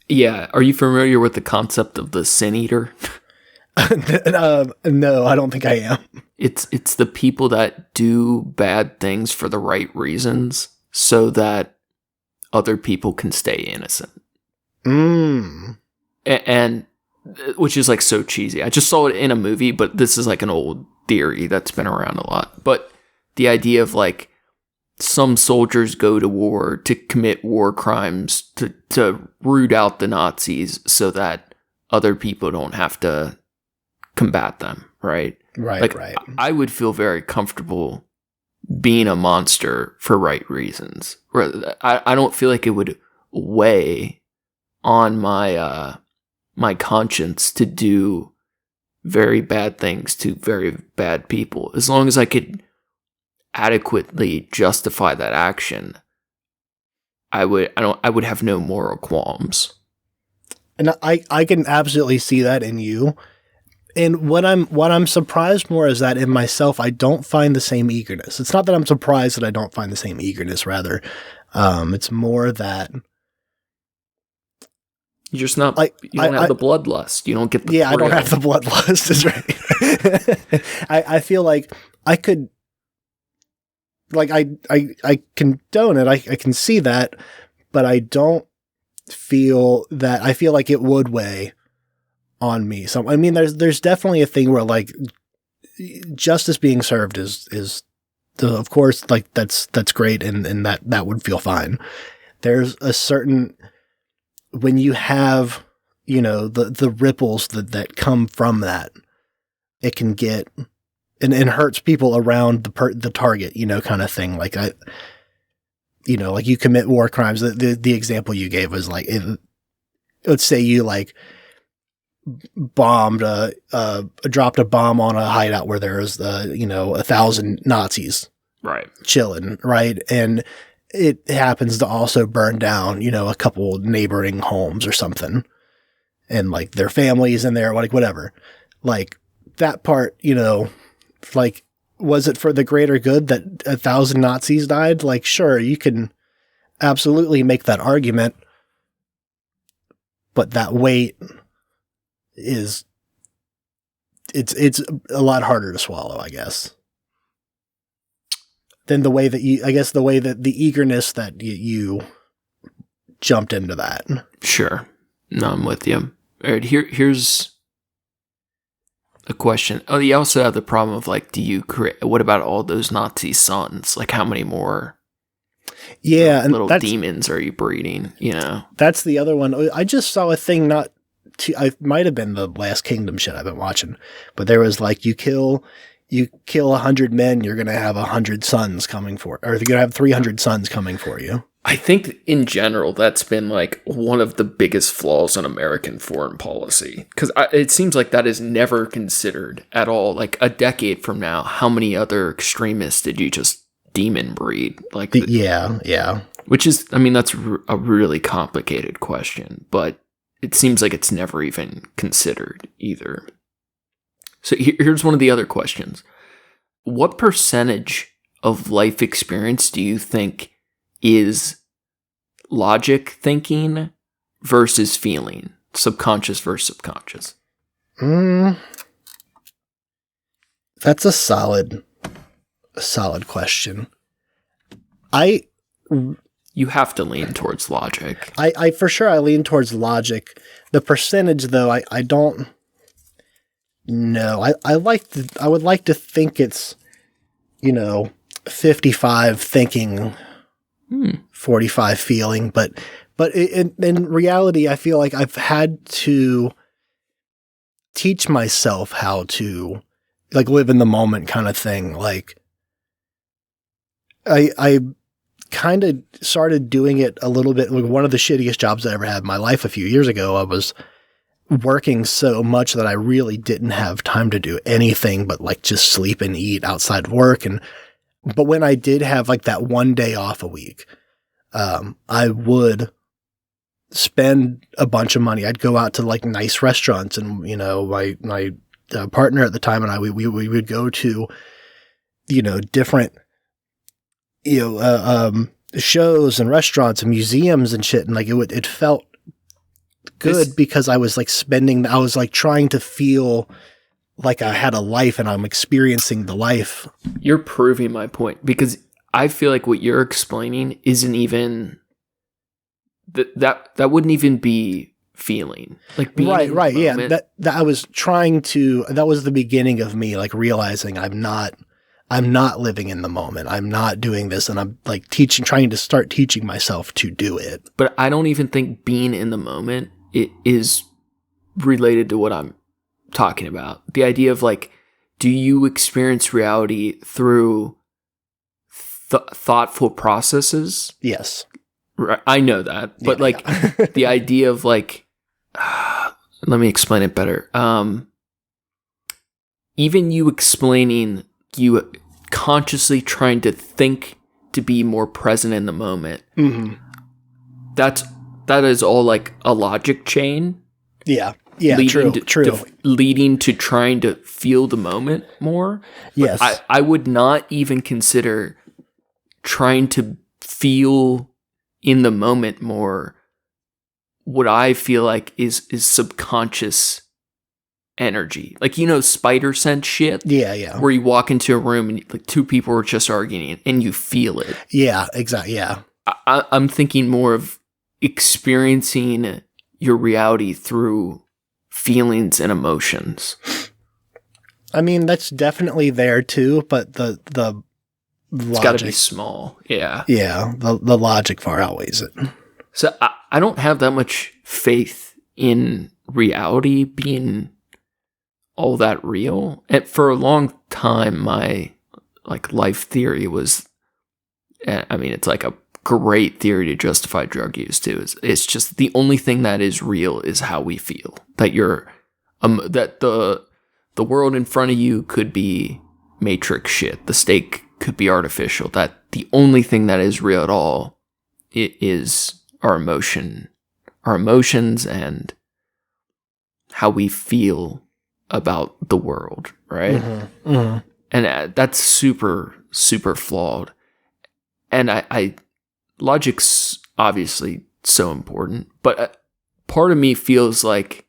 Yeah. Are you familiar with the concept of the sin eater? No, I don't think I am. It's the people that do bad things for the right reasons so that other people can stay innocent. And which is like so cheesy. I just saw it in a movie, but this is like an old theory that's been around a lot. But the idea of, like, some soldiers go to war to commit war crimes to root out the Nazis so that other people don't have to combat them, right? Right, like, right. I would feel very comfortable being a monster for right reasons. I don't feel like it would weigh on my my conscience to do very bad things to very bad people, as long as I could adequately justify that action. I would have no moral qualms. And I can absolutely see that in you. And what I'm surprised more is that in myself, I don't find the same eagerness. It's not that I'm surprised that I don't find the same eagerness, rather. It's more that you're just not, like, you don't have the bloodlust. You don't get the thrill. I don't have the bloodlust, is right. I feel like I could, like, I condone it. I can see that, but I don't feel that. I feel like it would weigh on me. So, I mean, there's definitely a thing where, like, justice being served is of course, like, that's great, and that would feel fine. There's a certain, when you have, you know, the ripples that come from that, it can get, and hurts people around the target, you know, kind of thing. Like, like, you commit war crimes. The example you gave was, like, let's say you, like, dropped a bomb on a hideout where there was 1,000 Nazis, right, chilling, right, and it happens to also burn down, a couple neighboring homes or something, and, like, their families in there, like, whatever, like, that part, like, was it for the greater good that 1,000 Nazis died? Like, sure, you can absolutely make that argument, but that weight is, it's a lot harder to swallow, I guess, than the way that the eagerness that you jumped into that. Sure. No, I'm with you. All right, here's a question. Oh, you also have the problem of, like, what about all those Nazi sons? Like, how many more little demons are you breeding, That's the other one. I just saw a thing I might have been the Last Kingdom shit I've been watching, but there was, like, you kill 100 men, you're going to have 100 sons coming for, or you're going to have 300 sons coming for you. I think in general, that's been, like, one of the biggest flaws in American foreign policy. Because it seems like that is never considered at all. Like, a decade from now, how many other extremists did you just demon breed? Like, yeah. Which is, I mean, that's a really complicated question, but it seems like it's never even considered either. So here's one of the other questions. What percentage of life experience do you think is logic thinking versus feeling? Subconscious versus subconscious? That's a solid question. You have to lean towards logic. I for sure, I lean towards logic. The percentage, though, I don't know. I would like to think it's, 55 thinking, 45 feeling, but in reality, I feel like I've had to teach myself how to like live in the moment kind of thing. Like I kind of started doing it a little bit. Like one of the shittiest jobs I ever had in my life a few years ago, I was working so much that I really didn't have time to do anything but like just sleep and eat outside of work. But when I did have like that one day off a week, I would spend a bunch of money. I'd go out to like nice restaurants, and my partner at the time and I we would go to different shows and restaurants and museums and shit, and like it felt good because I was like I was like trying to feel like I had a life and I'm experiencing the life. You're proving my point, because I feel like what you're explaining isn't even that wouldn't even be feeling like being right. Yeah. That I was trying to, that was the beginning of me like realizing I'm not living in the moment. I'm not doing this. And I'm like trying to start teaching myself to do it. But I don't even think being in the moment it is related to what I'm talking about. The idea of like, do you experience reality through thoughtful processes? Yes. Right. I know that, but the idea of like, let me explain it better. Even you explaining, you consciously trying to think to be more present in the moment. Mm-hmm. That is all like a logic chain. Yeah. Yeah. True. Leading to trying to feel the moment more. Yes. I would not even consider trying to feel in the moment more what I feel like is subconscious energy. Like, spider sense shit? Yeah. Where you walk into a room and like two people are just arguing and you feel it. Yeah, exactly. Yeah. I'm thinking more of experiencing your reality through feelings and emotions. I mean, that's definitely there too, but the logic, it's got to be small. Yeah. Yeah. The logic far outweighs it. So I don't have that much faith in reality being all that real. And for a long time, my like life theory was, I mean, it's like a great theory to justify drug use too. It's just the only thing that is real is how we feel. That that the world in front of you could be Matrix shit. The steak could be artificial. That the only thing that is real at all is our emotions and how we feel about the world, right? Mm-hmm. Mm-hmm. And that's super, super flawed. And I logic's obviously so important, but part of me feels like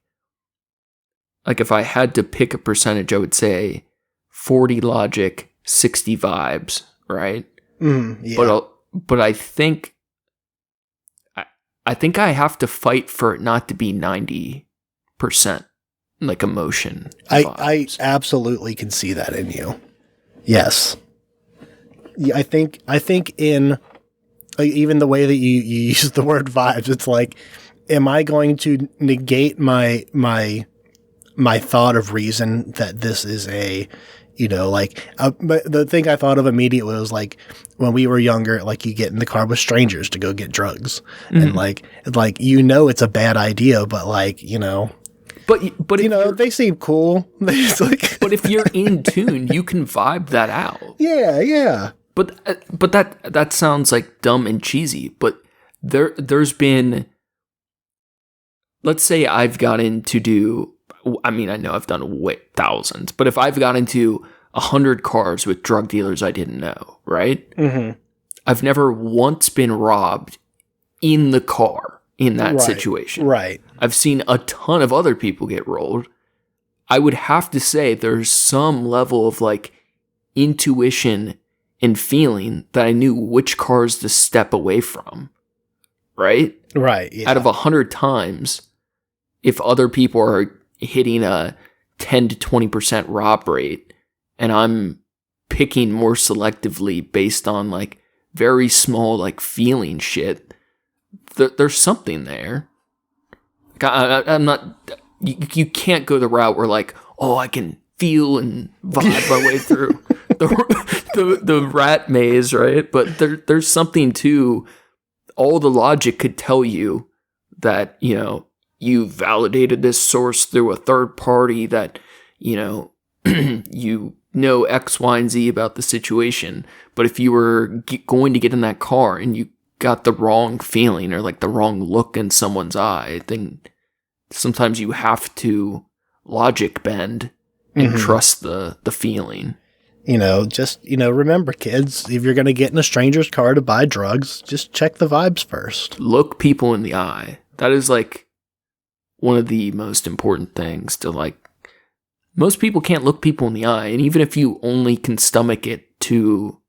if I had to pick a percentage, I would say 40 logic, 60 vibes, right? Yeah. But I think I have to fight for it not to be 90% like emotion. I absolutely can see that in you. Yes. Yeah, I think in even the way that you use the word vibes, it's like, am I going to negate my thought of reason that this is but the thing I thought of immediately was like when we were younger, like you get in the car with strangers to go get drugs, and like it's a bad idea, but but they seem cool. But if you're in tune, you can vibe that out. Yeah. But that sounds like dumb and cheesy. But there's been, let's say I've gotten to do. I mean, I know I've done thousands, but if I've got into 100 cars with drug dealers I didn't know, right? Mm-hmm. I've never once been robbed in the car in that situation. Right. I've seen a ton of other people get rolled. I would have to say there's some level of like intuition and feeling that I knew which cars to step away from, right? Right. Yeah. Out of 100 times, if other people are hitting a 10 to 20% rob rate and I'm picking more selectively based on like very small like feeling shit, there's something there. I'm not. You can't go the route where like, oh, I can feel and vibe my way through the rat maze, right? But there's something to all the logic could tell you that, you know, you validated this source through a third party, that, you know, you know X, Y, and Z about the situation. But if you were going to get in that car and you got the wrong feeling or like the wrong look in someone's eye, then sometimes you have to logic bend and trust the feeling. You know, just, you know, remember, kids, if you're going to get in a stranger's car to buy drugs, just check the vibes first. Look people in the eye. That is like one of the most important things to like. Most people can't look people in the eye. And even if you only can stomach it to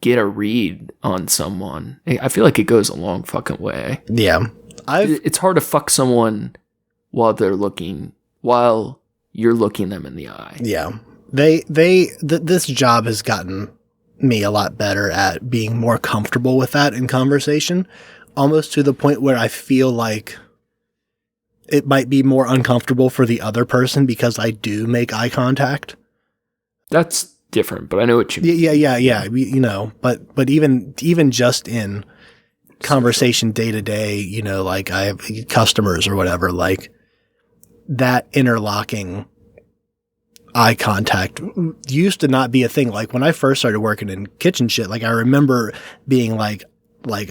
get a read on someone, I feel like it goes a long fucking way. Yeah. It's hard to fuck someone while you're looking them in the eye. Yeah. This job has gotten me a lot better at being more comfortable with that in conversation, almost to the point where I feel like it might be more uncomfortable for the other person because I do make eye contact. That's different, but I know what you mean. Yeah. You know, but even just in conversation day to day, you know, like I have customers or whatever, like that interlocking eye contact used to not be a thing. Like when I first started working in kitchen shit, like I remember being like,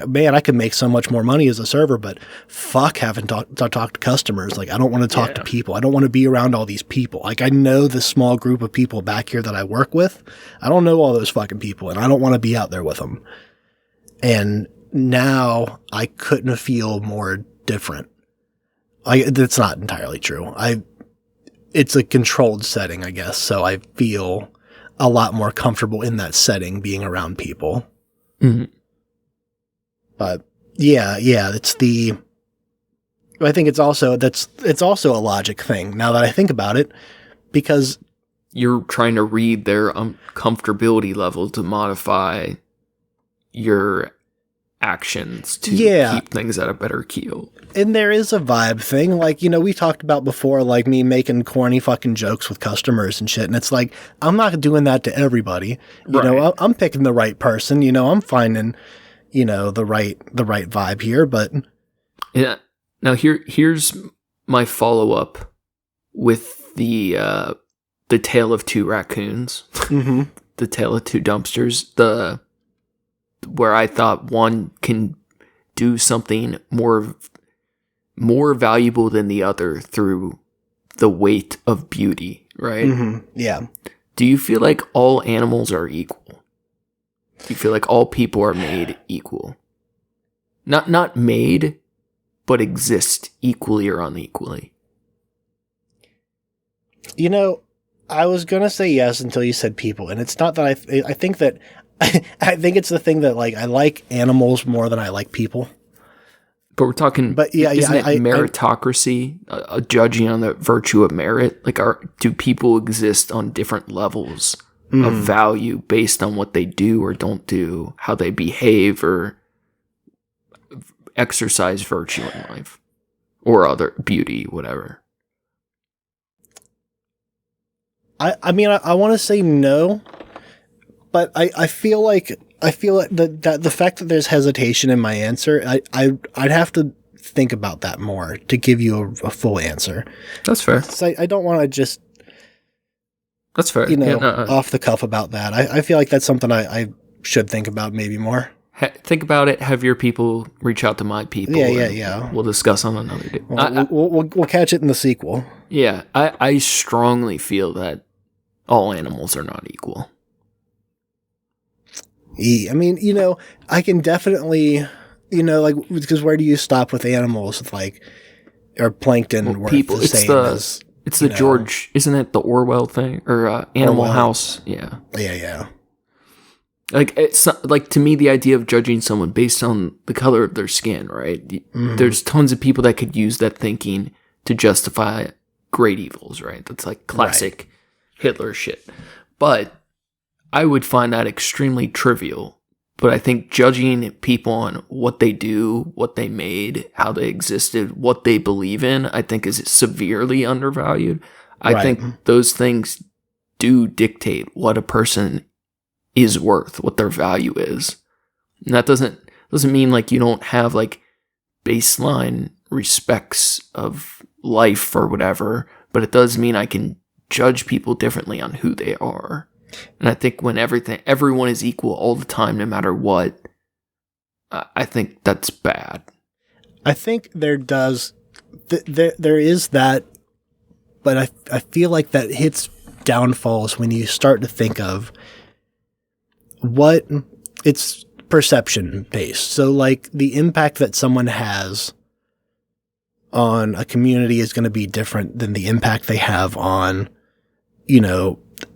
man, I could make so much more money as a server, but fuck having to talk to customers. Like, I don't want to talk to people. I don't want to be around all these people. Like, I know the small group of people back here that I work with. I don't know all those fucking people, and I don't want to be out there with them. And now I couldn't feel more different. That's not entirely true. It's a controlled setting, I guess. So I feel a lot more comfortable in that setting being around people. Mm-hmm. But yeah, I think it's also a logic thing now that I think about it, because you're trying to read their comfortability level to modify your actions to keep things at a better keel. And there is a vibe thing. Like, you know, we talked about before, like me making corny fucking jokes with customers and shit. And it's like, I'm not doing that to everybody. You know, I'm picking the right person. You know, I'm finding, you know, the right vibe here, but yeah. Now here's my follow up with the tale of two raccoons, the tale of two dumpsters, where I thought one can do something more valuable than the other through the weight of beauty, right? Mm-hmm. Yeah. Do you feel like all animals are equal? Do you feel like all people are made equal? Not made, but exist equally or unequally? You know, I was going to say yes until you said people. And it's not that I think that, I think it's the thing that, like, I like animals more than I like people. But we're talking, isn't it meritocracy, judging on the virtue of merit? Like, do people exist on different levels of value based on what they do or don't do, how they behave or exercise virtue in life or other beauty, whatever? I mean, I want to say no, but I feel like that the fact that there's hesitation in my answer, I'd have to think about that more to give you a full answer. That's fair. So I don't want to just, that's fair. You know, off the cuff about that. I feel like that's something I should think about maybe more. Think about it. Have your people reach out to my people. Yeah. We'll discuss on another day. We'll catch it in the sequel. Yeah, I strongly feel that all animals are not equal. I mean, you know, I can definitely, you know, like, because where do you stop with animals with, like, or plankton worth people, the same as... It's the George, isn't it the Orwell thing? Or Animal House? Yeah. Yeah. Like, it's like, to me, the idea of judging someone based on the color of their skin, right? Mm-hmm. There's tons of people that could use that thinking to justify great evils, right? That's like classic Hitler shit. But I would find that extremely trivial. But I think judging people on what they do, what they made, how they existed, what they believe in, I think is severely undervalued. I think those things do dictate what a person is worth, what their value is. And that doesn't mean like you don't have like baseline respects of life or whatever, but it does mean I can judge people differently on who they are. And I think when everyone is equal all the time, no matter what, I think that's bad. I think there is that, but I feel like that hits downfalls when you start to think of what it's perception based. So like the impact that someone has on a community is going to be different than the impact they have on,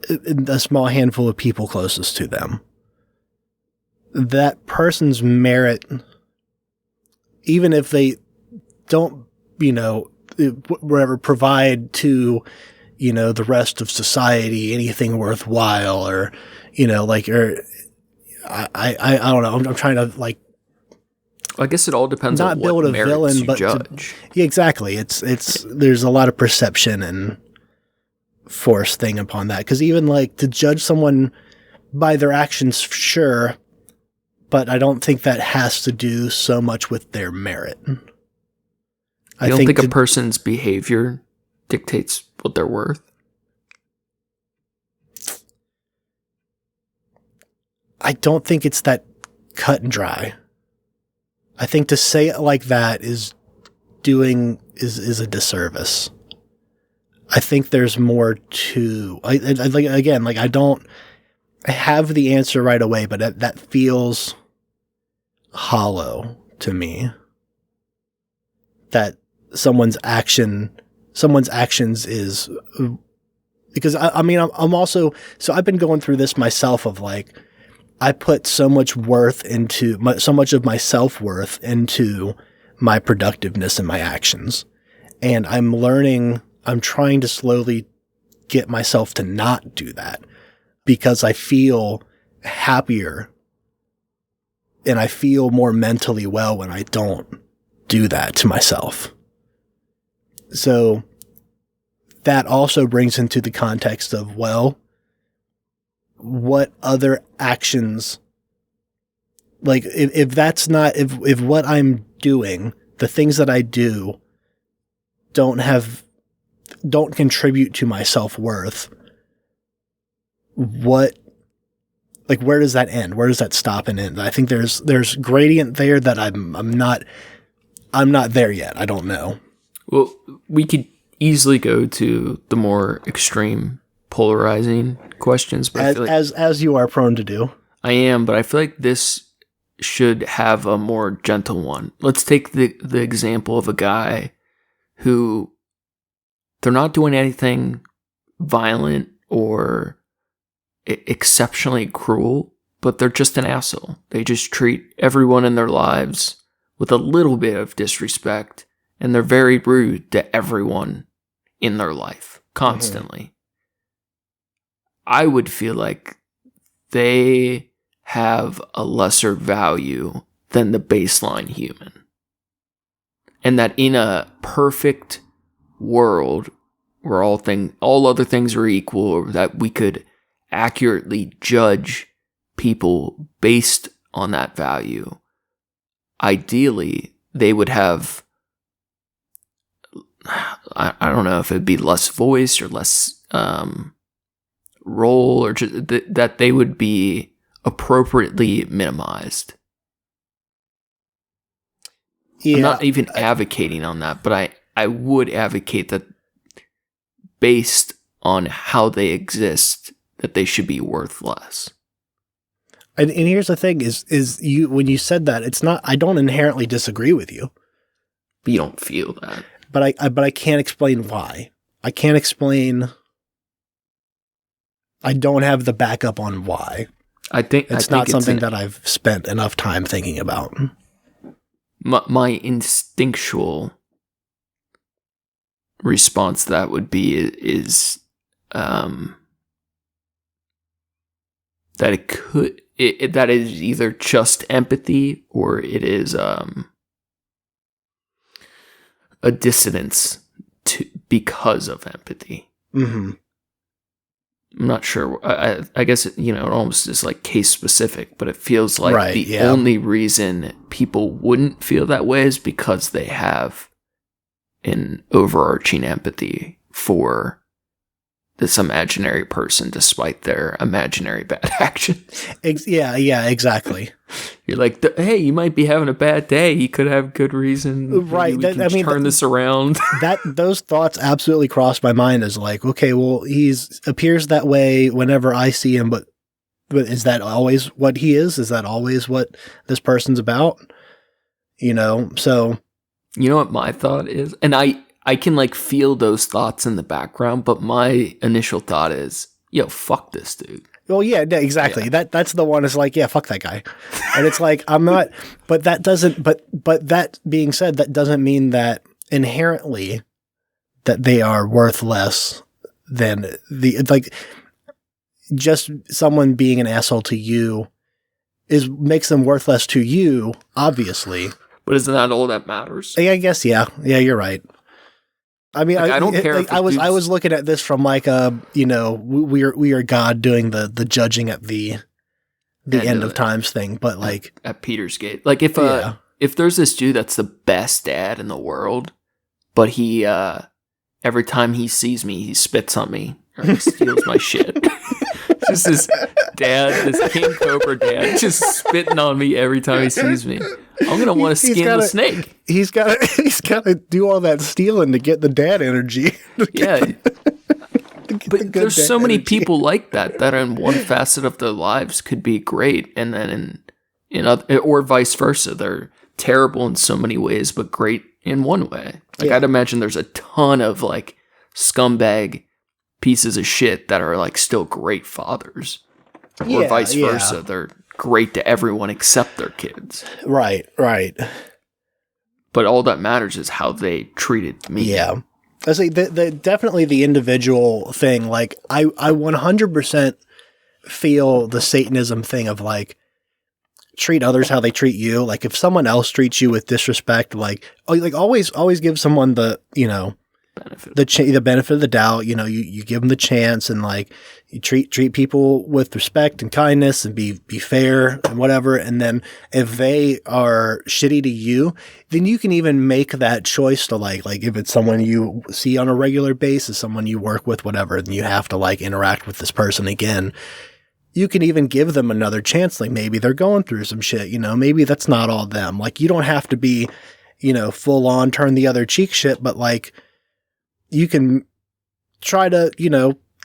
a small handful of people closest to them. That person's merit, even if they don't, whatever, provide to, the rest of society anything worthwhile, or, I don't know. I'm trying to like. I guess it all depends not on what build a merits villain, you but judge. Yeah, exactly. It's there's a lot of perception and force thing upon that, because even like to judge someone by their actions, sure, but I don't think that has to do so much with their merit. I don't think a person's behavior dictates what they're worth. I don't think it's that cut and dry. I think to say it like that is a disservice. I think there's more to. I don't have the answer right away, but that feels hollow to me. That someone's actions is, because I'm also, so I've been going through this myself of like, I put so much worth into so much of my self-worth into my productiveness and my actions. And I'm trying to slowly get myself to not do that, because I feel happier and I feel more mentally well when I don't do that to myself. So that also brings into the context of, well, what other actions, like if what I'm doing, the things that I do don't contribute to my self-worth, where does that end? Where does that stop and end? I think there's gradient there that I'm not there yet. I don't know. Well, we could easily go to the more extreme, polarizing questions, but I feel like, as you are prone to do. I am, but I feel like this should have a more gentle one. Let's take the example of a guy who, they're not doing anything violent or exceptionally cruel, but they're just an asshole. They just treat everyone in their lives with a little bit of disrespect, and they're very rude to everyone in their life constantly. Mm-hmm. I would feel like they have a lesser value than the baseline human. And that in a perfect world where all other things are equal, or that we could accurately judge people based on that value, ideally they would have, I don't know if it'd be less voice or less role, or just that they would be appropriately minimized. Yeah, I'm not even advocating on that, but I would advocate that based on how they exist, that they should be worth less. And here's the thing is you, when you said that, it's not, I don't inherently disagree with you. But you don't feel that. But I can't explain why. I can't explain. I don't have the backup on why. It's not something that I've spent enough time thinking about. My instinctual response to that would be is that that is either just empathy or it is a dissonance because of empathy. Mm-hmm. I'm not sure. I guess it almost is like case specific, but it feels like only reason people wouldn't feel that way is because they have an overarching empathy for this imaginary person despite their imaginary bad actions. Yeah, exactly. You're like, hey, you might be having a bad day. He could have good reason. Right. Turn this around. Those thoughts absolutely crossed my mind as like, okay, well, appears that way whenever I see him, but is that always what he is? Is that always what this person's about? So. You know what my thought is? And I can like feel those thoughts in the background, but my initial thought is, yo, fuck this dude. Well, yeah, exactly. Yeah. That's the one. Is like, yeah, fuck that guy. And it's like, I'm not. But that doesn't. But that being said, that doesn't mean that inherently that they are worth less than just someone being an asshole to you makes them worth less to you, obviously. But isn't that all that matters? I guess. Yeah, you're right. I mean, I don't care. I was looking at this from like we are God doing the judging at the end of times thing, but like at Peter's Gate, like if there's this dude that's the best dad in the world, but he every time he sees me, he spits on me or he steals my shit. Just this dad, this King Cobra dad, just spitting on me every time he sees me. I'm gonna want to skin the snake. He's got to do all that stealing to get the dad energy. Yeah, but there's so many people like that in one facet of their lives could be great, and then in other, or vice versa, they're terrible in so many ways, but great in one way. Like I'd imagine there's a ton of like scumbag pieces of shit that are like still great fathers, or vice versa. They're great to everyone except their kids. Right. But all that matters is how they treated me. Yeah. I say definitely the individual thing. Like I 100% feel the Satanism thing of like treat others how they treat you. Like if someone else treats you with disrespect, like always give someone the, the benefit of the doubt. You give them the chance, and like you treat people with respect and kindness, and be fair and whatever. And then if they are shitty to you, then you can even make that choice to like if it's someone you see on a regular basis, someone you work with, whatever, then you have to like interact with this person again. You can even give them another chance. Like maybe they're going through some shit, maybe that's not all them. Like you don't have to be, full on turn the other cheek shit, but like you can try to,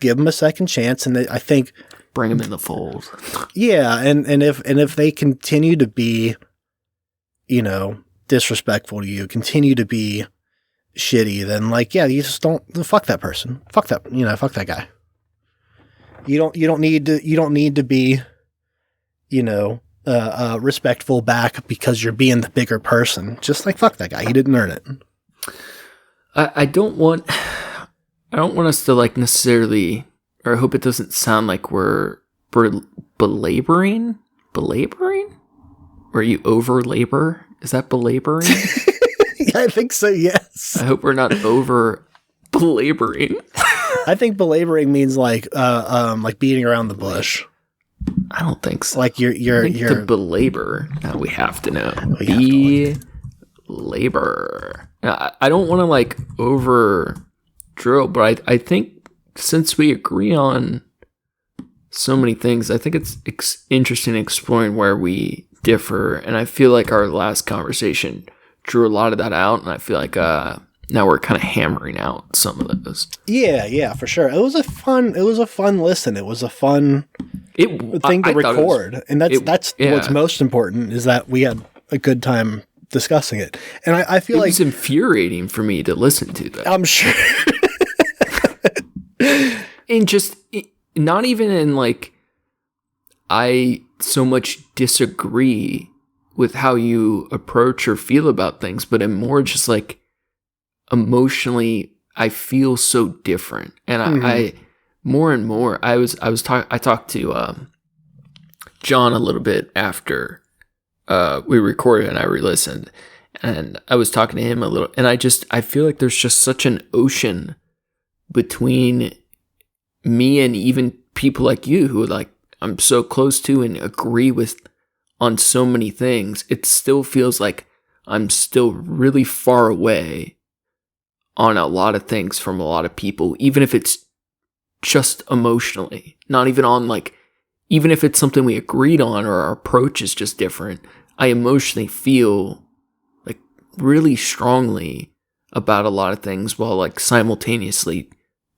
give them a second chance. And I think bring them in the fold. Yeah. And if they continue to be, disrespectful to you, continue to be shitty, then like, yeah, you just don't fuck that person. Fuck that guy. You don't need to be, respectful back because you're being the bigger person. Just like, fuck that guy. He didn't earn it. I don't want us to like necessarily, or I hope it doesn't sound like we're belaboring. Or you over labor? Is that belaboring? Yeah, I think so. Yes. I hope we're not over belaboring. I think belaboring means like beating around the bush. I don't think so. Like you're to belabor. Now we have to know. Labor. I don't want to like over drill, but I think since we agree on so many things, I think it's interesting exploring where we differ. And I feel like our last conversation drew a lot of that out, and I feel like now we're kind of hammering out some of those. Yeah, for sure. It was a fun listen. It was a fun thing to record, and that's what's most important is that we had a good time discussing it. And I feel like it was infuriating for me to listen to that. I'm sure. And just not even in like I so much disagree with how you approach or feel about things, but I'm more just like emotionally I feel so different. And I more and more I talked to John a little bit after we recorded and I re-listened, and I was talking to him a little, and I feel like there's just such an ocean between me and even people like you who like I'm so close to and agree with on so many things. It still feels like I'm still really far away on a lot of things from a lot of people, even if it's just emotionally, not even on like, even if it's something we agreed on or our approach is just different. I emotionally feel like really strongly about a lot of things while like simultaneously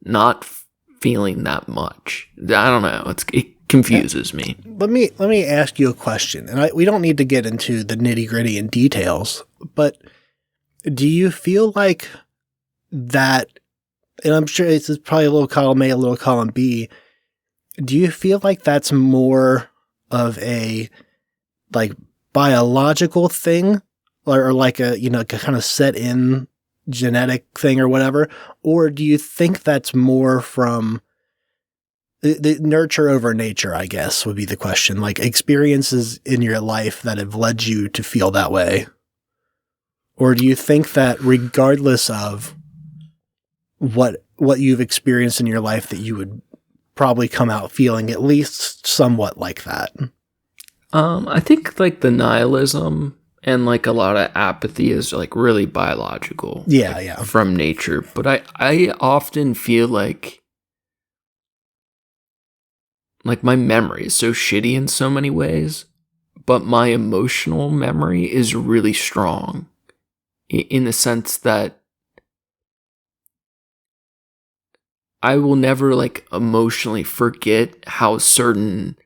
not feeling that much. I don't know. It confuses me. Let me ask you a question, and we don't need to get into the nitty-gritty and details, but do you feel like that, and I'm sure it's probably a little column A, a little column B, do you feel like that's more of a like biological thing or like a, kind of set in genetic thing or whatever? Or do you think that's more from the nurture over nature, I guess, would be the question. Like experiences in your life that have led you to feel that way? Or do you think that regardless of what you've experienced in your life, that you would probably come out feeling at least somewhat like that? I think like the nihilism and like a lot of apathy is like really biological. Yeah, like, yeah. From nature. But I often feel like my memory is so shitty in so many ways, but my emotional memory is really strong in the sense that I will never like emotionally forget how certain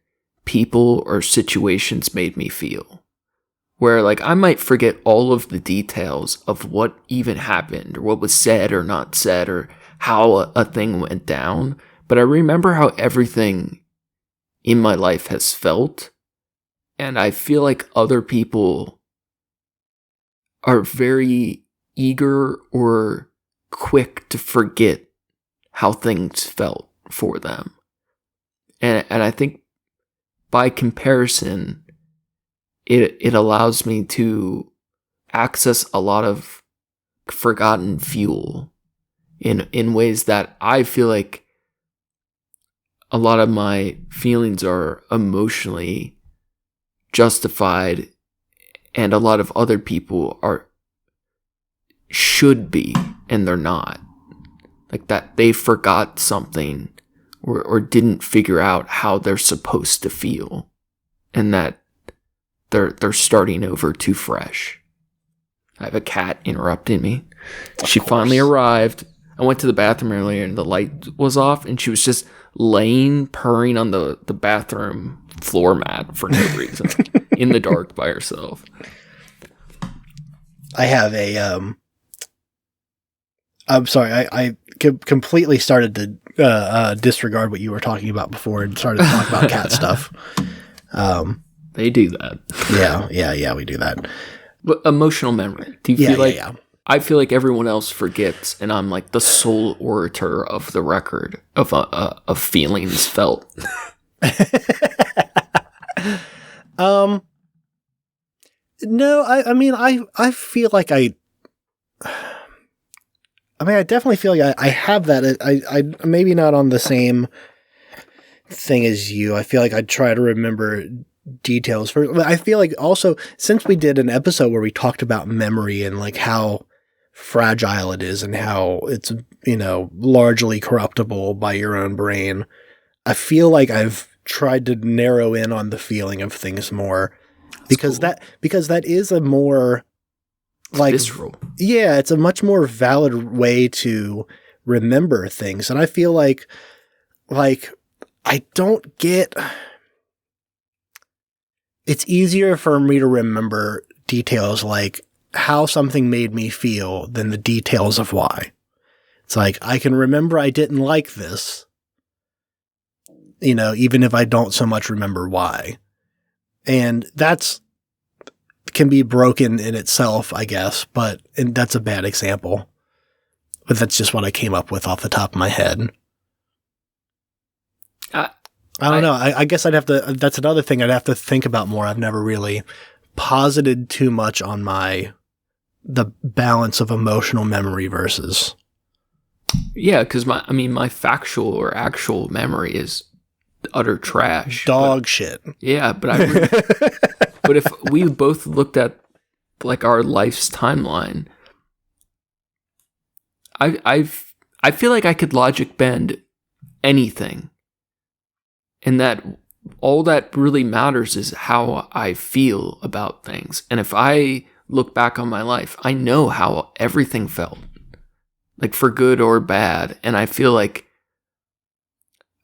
people or situations made me feel. Where like I might forget all of the details of what even happened or what was said or not said or how a thing went down, but I remember how everything in my life has felt, and I feel like other people are very eager or quick to forget how things felt for them. And I think by comparison, it allows me to access a lot of forgotten fuel in ways that I feel like a lot of my feelings are emotionally justified, and a lot of other people should be, and they're not. Like that they forgot something or didn't figure out how they're supposed to feel, and that they're starting over too fresh. I have a cat interrupting me. She finally arrived. I went to the bathroom earlier and the light was off, and she was just laying, purring on the bathroom floor mat for no reason in the dark by herself. I have I'm sorry, I completely started to disregard what you were talking about before and started to talk about cat stuff. They do that. Yeah, we do that. But emotional memory. Do you feel like... Yeah. I feel like everyone else forgets, and I'm like the sole orator of the record of feelings felt. No, I feel like I definitely feel like I have that. I maybe not on the same thing as you. I feel like I try to remember details. I feel like also, since we did an episode where we talked about memory and like how fragile it is and how it's, largely corruptible by your own brain, I feel like I've tried to narrow in on the feeling of things more. Because that is a more like visceral. Yeah, it's a much more valid way to remember things. And I feel like I don't get... It's easier for me to remember details like how something made me feel than the details of why. It's like, I can remember I didn't like this, even if I don't so much remember why. And can be broken in itself, I guess, and that's a bad example. But that's just what I came up with off the top of my head. I don't know. I guess I'd have to, that's another thing I'd have to think about more. I've never really posited too much on the balance of emotional memory versus. Yeah, because my factual or actual memory is utter trash. Dog shit. Yeah, but but if we both looked at like our life's timeline, I feel like I could logic bend anything. And that all that really matters is how I feel about things. And if I look back on my life, I know how everything felt, like for good or bad. And I feel like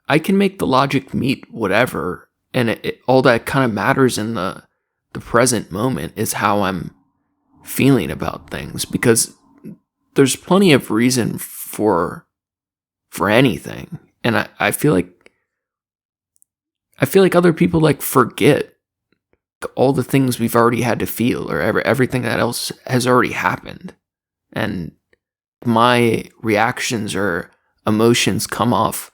I can make the logic meet whatever. And all that kind of matters in the present moment is how I'm feeling about things, because there's plenty of reason for anything. And I feel like other people like forget all the things we've already had to feel, or everything that else has already happened. And my reactions or emotions come off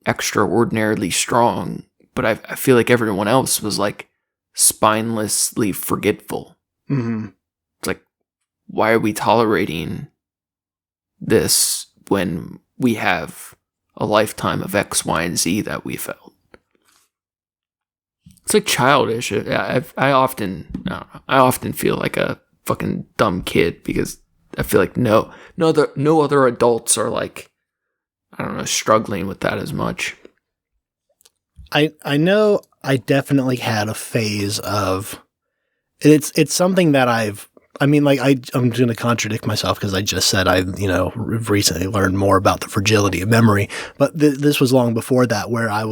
extraordinarily strong, but I feel like everyone else was like spinelessly forgetful. Mm-hmm. It's like, why are we tolerating this when we have a lifetime of X, Y, and Z that we felt? It's like childish. I often feel like a fucking dumb kid, because I feel like no other adults are like, I don't know, struggling with that as much. I know I definitely had a phase of, it's something that I'm going to contradict myself because I just said I've recently learned more about the fragility of memory, but this was long before that, where I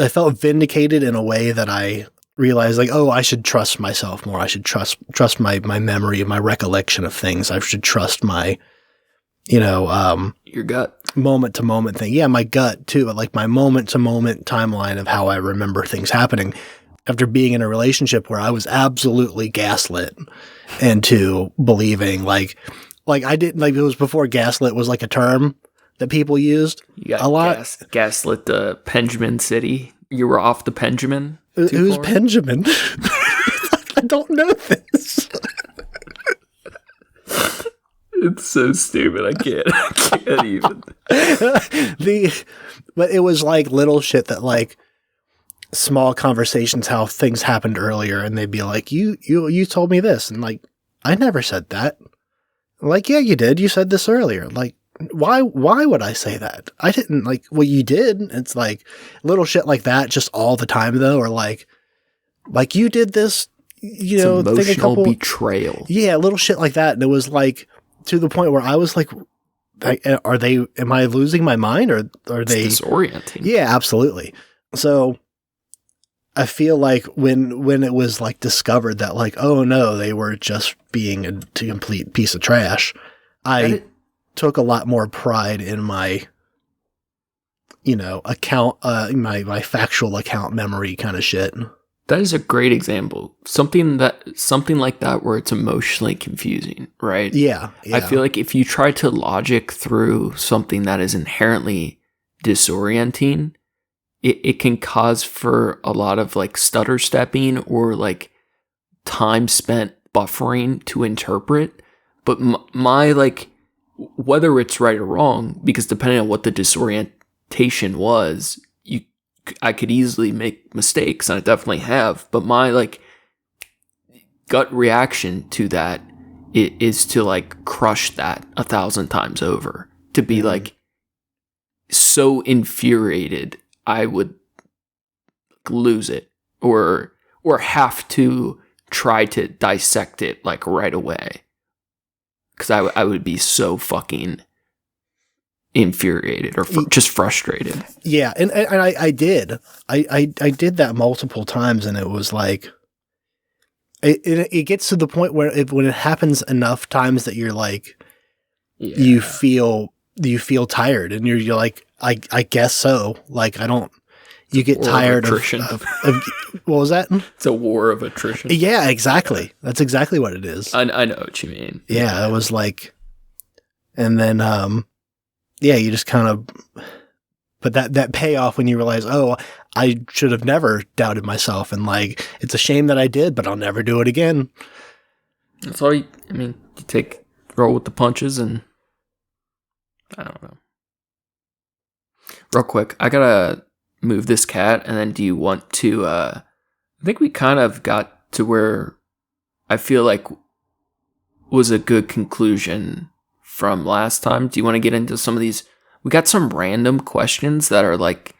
felt vindicated in a way that I realized, like, oh, I should trust myself more. I should trust my memory, my recollection of things. I should trust my, your gut, moment to moment thing. Yeah, my gut too, but like my moment to moment timeline of how I remember things happening. After being in a relationship where I was absolutely gaslit into believing like I didn't, like, it was before gaslit was like a term that people used a lot. Gaslit the Benjamin City. You were off the Benjamin. Who's Benjamin? I don't know this. It's so stupid. I can't even. But it was like little shit that, like, small conversations, how things happened earlier, and they'd be like, you told me this, and like, I never said that. Like, yeah, you did. You said this earlier. Like, why would I say that? I didn't. Like, well, you did. It's like little shit like that, just all the time though, or like you did this, it's emotional betrayal. Yeah, little shit like that. And it was like, to the point where I was like, am I losing my mind, or are they disorienting? Yeah, absolutely. So I feel like when it was like discovered that, like, oh no, they were just being a complete piece of trash, I took a lot more pride in my, account, my factual account memory kind of shit. That is a great example. Something like that where it's emotionally confusing, right? Yeah. I feel like if you try to logic through something that is inherently disorienting, it can cause for a lot of like stutter stepping or like time spent buffering to interpret. But my like, whether it's right or wrong, because depending on what the disorientation was, I could easily make mistakes, and I definitely have. But my like gut reaction to that is to like crush that 1,000 times over, to be like so infuriated I would lose it, or have to try to dissect it like right away, because I would be so fucking infuriated or just frustrated. Yeah, and I did. I did that multiple times, and it was like, it gets to the point where when it happens enough times that you're like, you feel tired, and you're like, I guess so. Like, I don't. You get tired of attrition. Of what was that? It's a war of attrition. Yeah, exactly. That's exactly what it is. I know what you mean. Yeah, it was like, and then you just kind of, but that payoff when you realize, oh, I should have never doubted myself, and like it's a shame that I did, but I'll never do it again. That's all you roll with the punches, and I don't know. Real quick, I gotta move this cat, and then do you want to, I think we kind of got to where I feel like was a good conclusion from last time. Do you want to get into some of these? We got some random questions that are like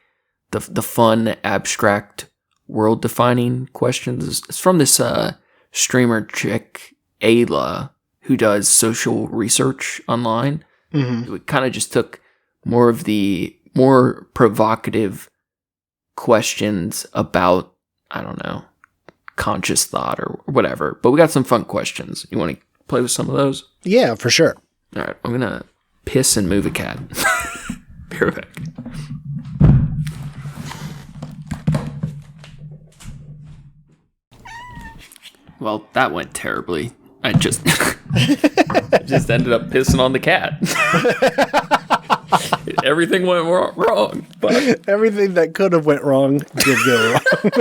the fun, abstract, world-defining questions. It's from this streamer chick, Ayla, who does social research online. Mm-hmm. We kind of just took more of the more provocative questions about, I don't know, conscious thought or whatever. But we got some fun questions. You want to play with some of those? Yeah, for sure. All right, I'm going to piss and move a cat. Be right back. Well, that went terribly. I just just ended up pissing on the cat. Everything went wrong. But everything that could have went wrong did go wrong.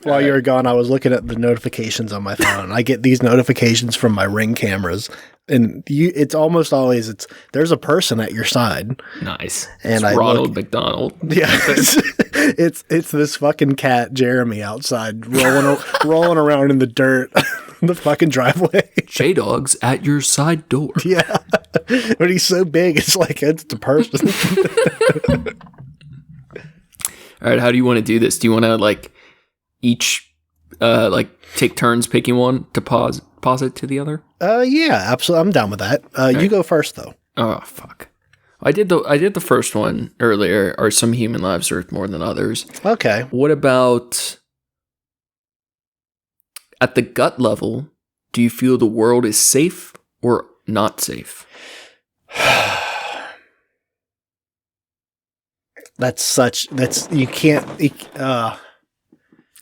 While you were gone, I was looking at the notifications on my phone. I get these notifications from my Ring cameras, and it's almost always there's a person at your side. Nice. And it's Ronald McDonald. Yeah, it's this fucking cat Jeremy outside rolling around in the dirt, the fucking driveway. J-Dog's at your side door. Yeah, but he's so big, it's like it's the person. All right, how do you want to do this? Do you want to like each take turns picking one to pause it to the other? Yeah, absolutely. I'm down with that. You right. go first though. Oh fuck. I did the first one earlier. Are some human lives worth more than others? Okay. What about at the gut level, do you feel the world is safe or not safe?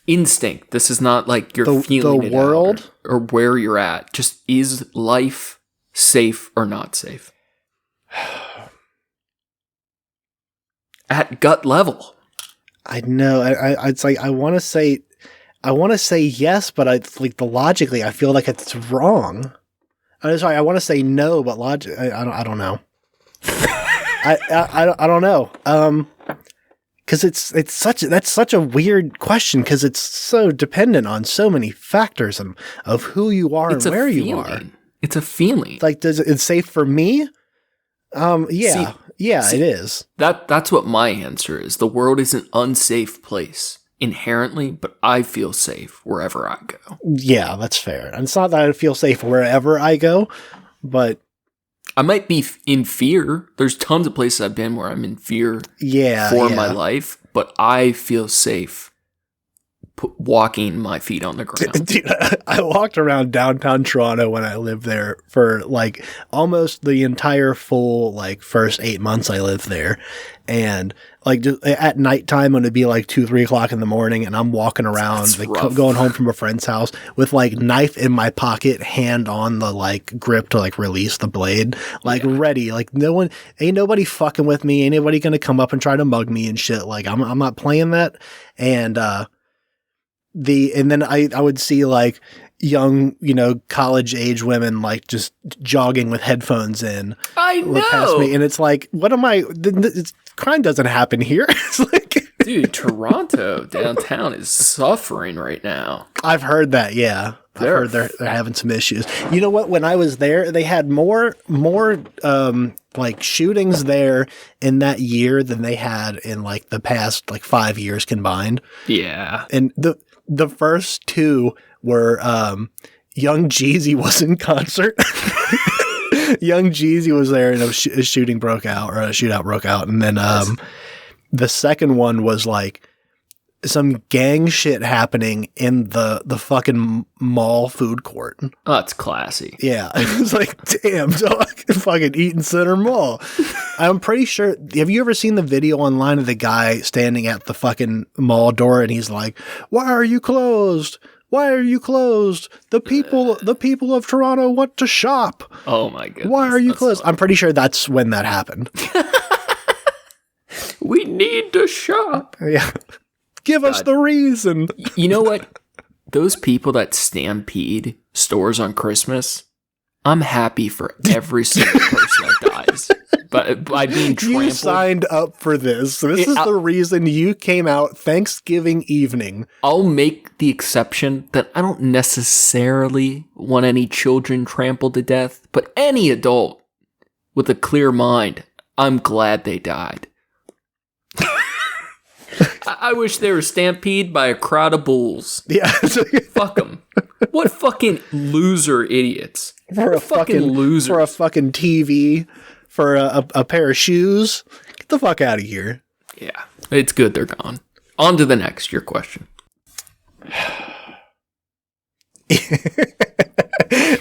Instinct. This is not like you're feeling the it world out or where you're at. Just is life safe or not safe? At gut level. I know. It's like I want to say yes, but logically I feel like it's wrong. I'm sorry. I want to say no, but I don't know. I don't know. Because that's such a weird question because it's so dependent on so many factors of who you are and where you are. It's a feeling. Like, it's safe for me? Yeah. See, it is. That's what my answer is. The world is an unsafe place inherently, but I feel safe wherever I go. Yeah, that's fair. And it's not that I feel safe wherever I go, but I might be in fear. There's tons of places I've been where I'm in fear for my life, but I feel safe walking my feet on the ground. Dude, I walked around downtown Toronto when I lived there for like almost the entire full first 8 months I lived there. And just at nighttime when it'd be 2-3 o'clock in the morning and I'm walking around going home from a friend's house with knife in my pocket, hand on the grip to release the blade, ready. Ain't nobody fucking with me. Ain't nobody gonna come up and try to mug me and shit. I'm not playing that. And then I would see young, college age women just jogging with headphones in. I know. Past me, and it's what am I? Crime doesn't happen here. It's dude, Toronto downtown is suffering right now. I've heard that. Yeah, I've heard they're having some issues. You know what? When I was there, they had more shootings there in that year than they had in the past 5 years combined. Yeah, and the first two were Young Jeezy was in concert. Young Jeezy was there and a shooting broke out, or a shootout broke out. And then the second one was some gang shit happening in the fucking mall food court. Oh, that's classy. Yeah. It was damn, dog, fucking Eaton Center Mall. I'm pretty sure, have you ever seen the video online of the guy standing at the fucking mall door and he's like, "Why are you closed? Why are you closed? The people of Toronto want to shop. Oh my goodness. Why are you closed?" Funny. I'm pretty sure that's when that happened. We need to shop. Yeah. Give us the reason. You know what? Those people that stampede stores on Christmas, I'm happy for every single person that dies. But by being trampled. You signed up for this. This is the reason you came out Thanksgiving evening. I'll make the exception that I don't necessarily want any children trampled to death, but any adult with a clear mind, I'm glad they died. I wish they were stampeded by a crowd of bulls. Yeah. Fuck them. What fucking loser idiots. For a fucking loser. For a fucking TV. For a pair of shoes. Get the fuck out of here. Yeah. It's good they're gone. On to the next, your question.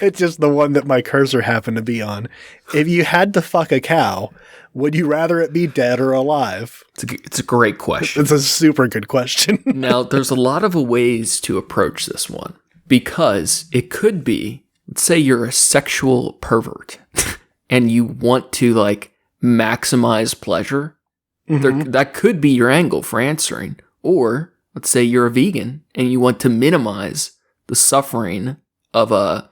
It's just the one that my cursor happened to be on. If you had to fuck a cow, would you rather it be dead or alive? It's a great question. It's a super good question. Now, there's a lot of ways to approach this one. Because it could be, let's say you're a sexual pervert and you want to like maximize pleasure. Mm-hmm. That could be your angle for answering. Or let's say you're a vegan and you want to minimize the suffering of a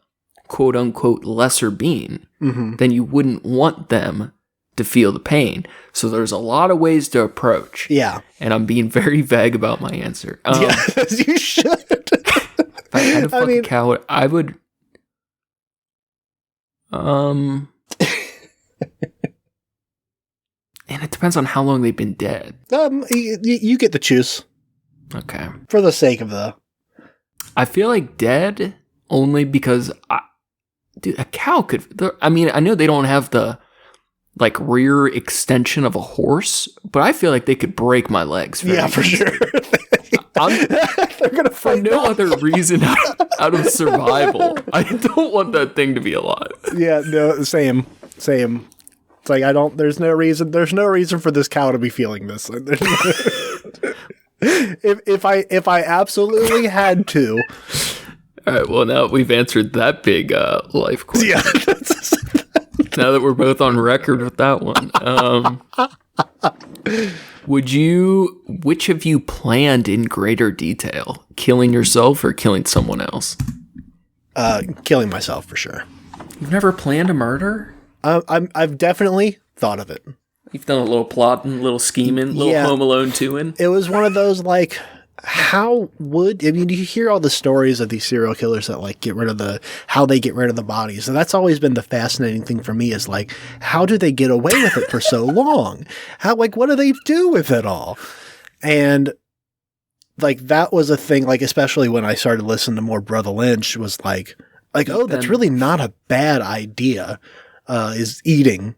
quote unquote lesser being. Mm-hmm. Then you wouldn't want them to feel the pain. So there's a lot of ways to approach. Yeah. And I'm being very vague about my answer. Yes, you should. If I had to fuck a cow, I would... And it depends on how long they've been dead. You get to choose. Okay. For the sake of the... I feel like dead only because... Dude, a cow could... I mean, I know they don't have the like rear extension of a horse, but I feel like they could break my legs. Yeah, for sure. They're gonna for no other reason out of survival. I don't want that thing to be alive. Yeah, no, same. It's like there's no reason for this cow to be feeling this. if I absolutely had to. All right, well now we've answered that big life question. Yeah. Now that we're both on record with that one. Which of you planned in greater detail? Killing yourself or killing someone else? Killing myself for sure. You've never planned a murder? I've definitely thought of it. You've done a little plotting, a little scheming, a little Home Alone 2-ing? It was one of those like... you hear all the stories of these serial killers that like how they get rid of the bodies. And that's always been the fascinating thing for me is like, how do they get away with it for so long? What do they do with it all? And like, that was a thing, like, especially when I started listening to more Brother Lynch was like, oh, that's really not a bad idea, is eating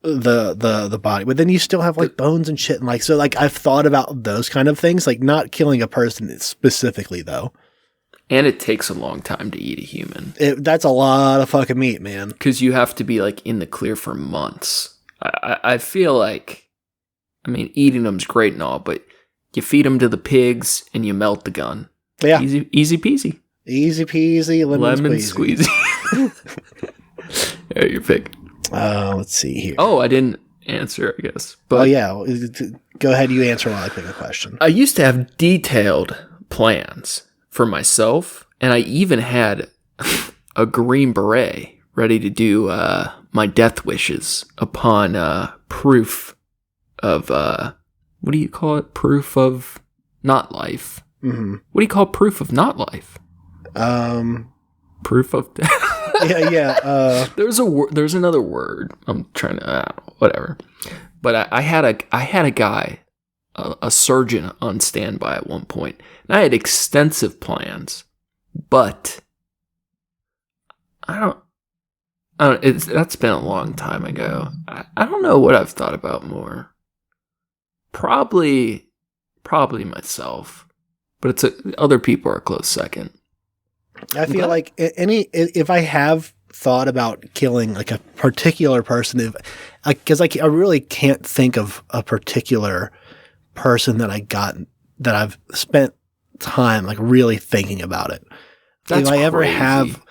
the body, but then you still have like bones and shit, and like, so like I've thought about those kind of things, like not killing a person specifically though. And it takes a long time to eat a human. That's a lot of fucking meat, man. Because you have to be like in the clear for months. I feel like, I mean, eating them's great and all, but you feed them to the pigs and you melt the gun. Yeah, easy peasy. Easy peasy lemon squeezy. Yeah, your pick. Let's see here. Oh, I didn't answer, I guess. But yeah, go ahead. You answer while I pick a question. I used to have detailed plans for myself, and I even had a green beret ready to do my death wishes upon proof of what do you call it? Proof of not life. Mm-hmm. What do you call proof of not life? Proof of death. Yeah. There's another word. I'm trying to whatever. But I had a guy, a surgeon on standby at one point, and I had extensive plans. But that's been a long time ago. I don't know what I've thought about more. Probably myself, but other people are a close second. I feel like if I have thought about killing like a particular person, because I really can't think of a particular person that I've spent time like really thinking about it. That's if I ever crazy. have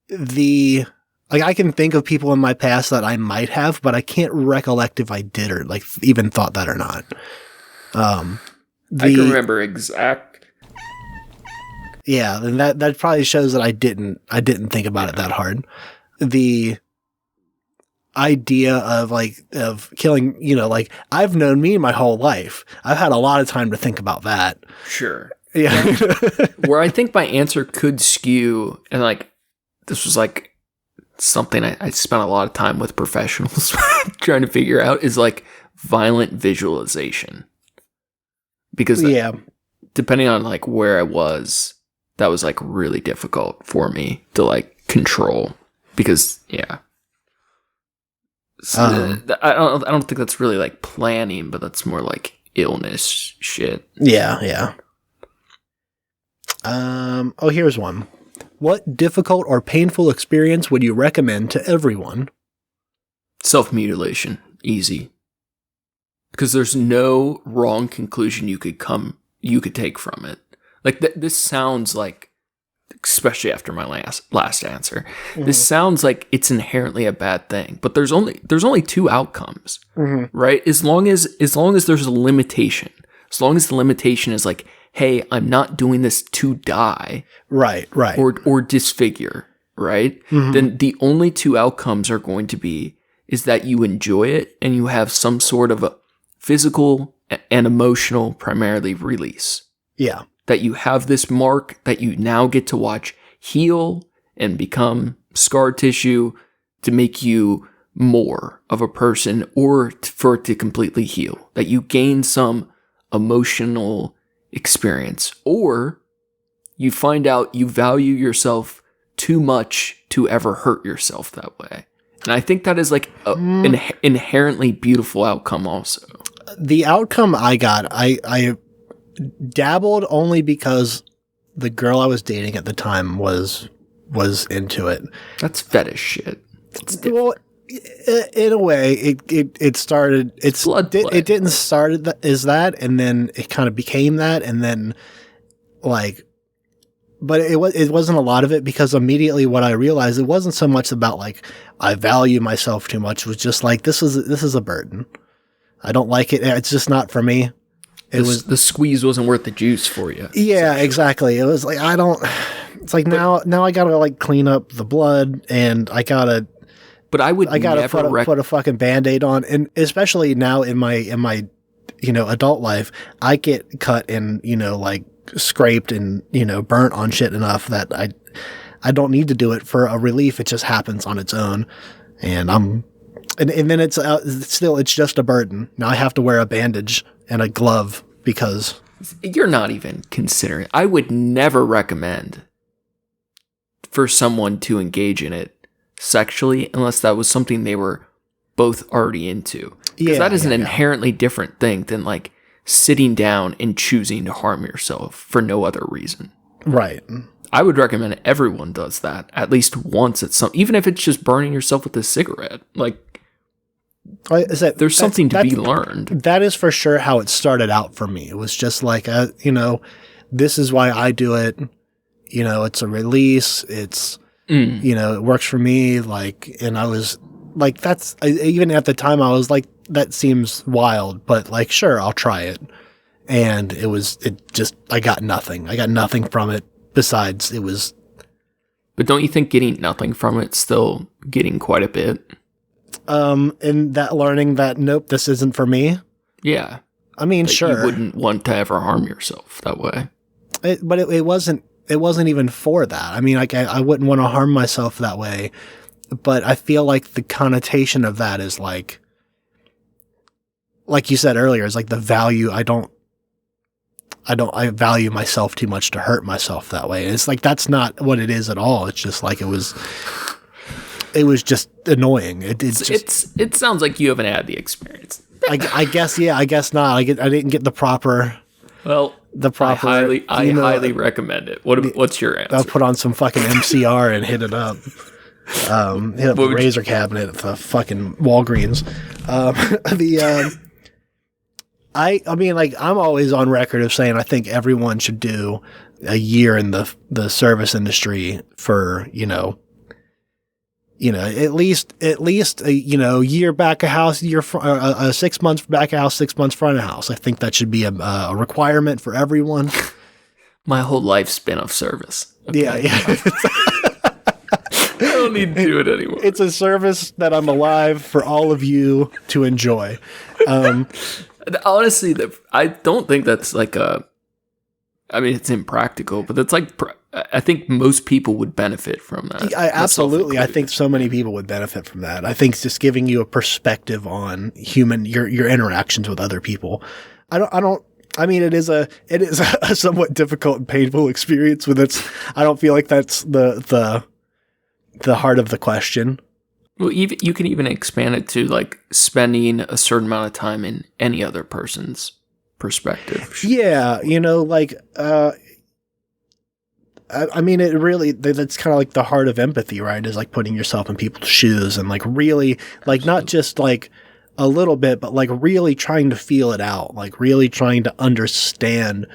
the like I can think of people in my past that I might have, but I can't recollect if I did or like even thought that or not. I can remember exact. Yeah, and that probably shows that I didn't think about it that hard. The idea of killing, like I've known me my whole life. I've had a lot of time to think about that. Sure. Yeah. Where I think my answer could skew, and like this was like something I spent a lot of time with professionals trying to figure out, is like violent visualization. Because depending on like where I was, that was like really difficult for me to like control. Because so I don't think that's really like planning, but that's more like illness shit. Yeah. Here's one. What difficult or painful experience would you recommend to everyone? Self-mutilation. Easy. Because there's no wrong conclusion you could take from it. Like this sounds like, especially after my last answer, this sounds like it's inherently a bad thing. But there's only two outcomes, right? As long as there's a limitation, as long as the limitation is like, hey, I'm not doing this to die, right, or disfigure, right? Then the only two outcomes are going to be is that you enjoy it and you have some sort of a physical and emotional, primarily, release. Yeah. That you have this mark that you now get to watch heal and become scar tissue to make you more of a person, or for it to completely heal. That you gain some emotional experience, or you find out you value yourself too much to ever hurt yourself that way. And I think that is like an inherently beautiful outcome also. The outcome I got, I dabbled only because the girl I was dating at the time was into it. That's fetish shit. Well, in a way, it started. It didn't start as that, and then it kind of became that, and then like. But it wasn't a lot of it, because immediately what I realized, it wasn't so much about like I value myself too much. It was just like this is a burden. I don't like it. It's just not for me. The squeeze wasn't worth the juice for you. Yeah, exactly. It was like it's like now I gotta like clean up the blood, and I gotta. But I gotta put a fucking Band-Aid on, and especially now in my adult life, I get cut and like scraped and burnt on shit enough that I don't need to do it for a relief. It just happens on its own, and then it's it's just a burden. Now I have to wear a bandage and a glove because you're not even considering. I would never recommend for someone to engage in it sexually unless that was something they were both already into. Because that is an inherently different thing than like sitting down and choosing to harm yourself for no other reason. Right. I would recommend everyone does that at least once at some, even if it's just burning yourself with a cigarette. Like, there's something to be learned. That is for sure how it started out for me. It was just like, this is why I do it. It's a release. It's, it works for me. Like, and I was like, even at the time I was like, that seems wild, but like, sure, I'll try it. And I got nothing. I got nothing from it besides it was. But don't you think getting nothing from it still getting quite a bit? And that learning that, nope, this isn't for me. Yeah. I mean, sure. You wouldn't want to ever harm yourself that way. But it wasn't even for that. I mean, like, I wouldn't want to harm myself that way. But I feel like the connotation of that is like you said earlier, is like the value. I value myself too much to hurt myself that way. And it's like, that's not what it is at all. It's just like, it was just annoying. It sounds like you haven't had the experience. I guess, yeah, I guess not. I didn't get the proper. Well, I highly recommend it. What's your answer? I'll put on some fucking MCR and hit it up. Hit up the razor cabinet at the fucking Walgreens. I mean, like, I'm always on record of saying I think everyone should do a year in the service industry for, at least a year back of house, 6 months back of house, 6 months front of house. I think that should be a requirement for everyone. My whole life's been of service. Okay. Yeah. I don't need to do it anymore. It's a service that I'm alive for all of you to enjoy. Honestly, I don't think that's like it's impractical, but that's like, I think most people would benefit from that. Absolutely. I think so many people would benefit from that. I think it's just giving you a perspective on your interactions with other people. It is a somewhat difficult and painful experience I don't feel like that's the heart of the question. Well, you can even expand it to like spending a certain amount of time in any other person's perspective. Yeah, it really, that's kind of like the heart of empathy, right? Is like putting yourself in people's shoes and like really, like not just like a little bit, but like really trying to feel it out, like really trying to understand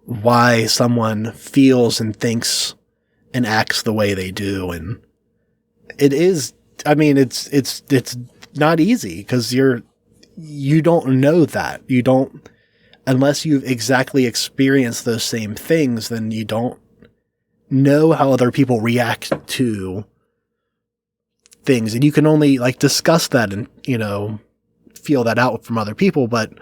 why someone feels and thinks and acts the way they do. And it is, it's not easy because you don't know that. You don't, unless you've exactly experienced those same things, then you don't know how other people react to things. And you can only like discuss that and, feel that out from other people. But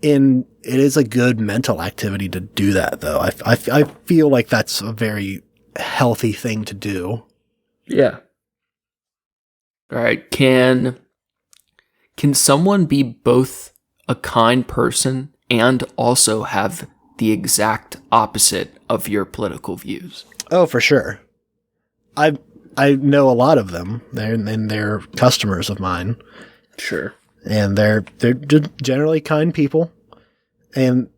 it is a good mental activity to do that, though. I feel like that's a very healthy thing to do. Yeah. All right. Can someone be both a kind person and also have the exact opposite of your political views? Oh, for sure. I know a lot of them. They're customers of mine. Sure. And they're generally kind people. And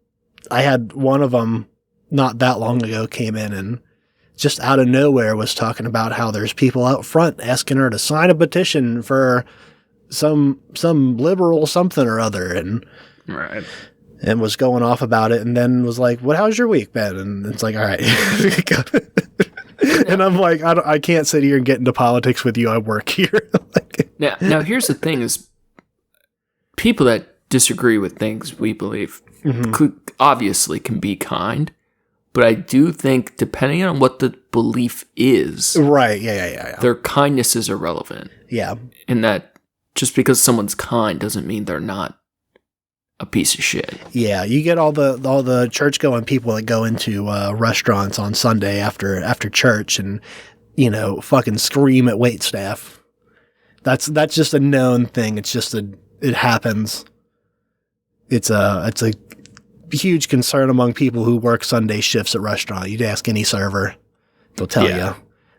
I had one of them not that long ago came in and just out of nowhere was talking about how there's people out front asking her to sign a petition for some liberal something or other, and right, and was going off about it, and then was like, "What? How's your week been?" And it's like, "All right." And I'm like, I can't sit here and get into politics with you. I work here. Now, here's the thing: is people that disagree with things we believe obviously can be kind. But I do think, depending on what the belief is, right? Yeah. Their kindness is irrelevant. Yeah, in that just because someone's kind doesn't mean they're not a piece of shit. Yeah, you get all the church going people that go into restaurants on Sunday after church and fucking scream at wait staff. That's just a known thing. It's just it happens. It's a huge concern among people who work Sunday shifts at restaurants. You'd ask any server, they'll tell you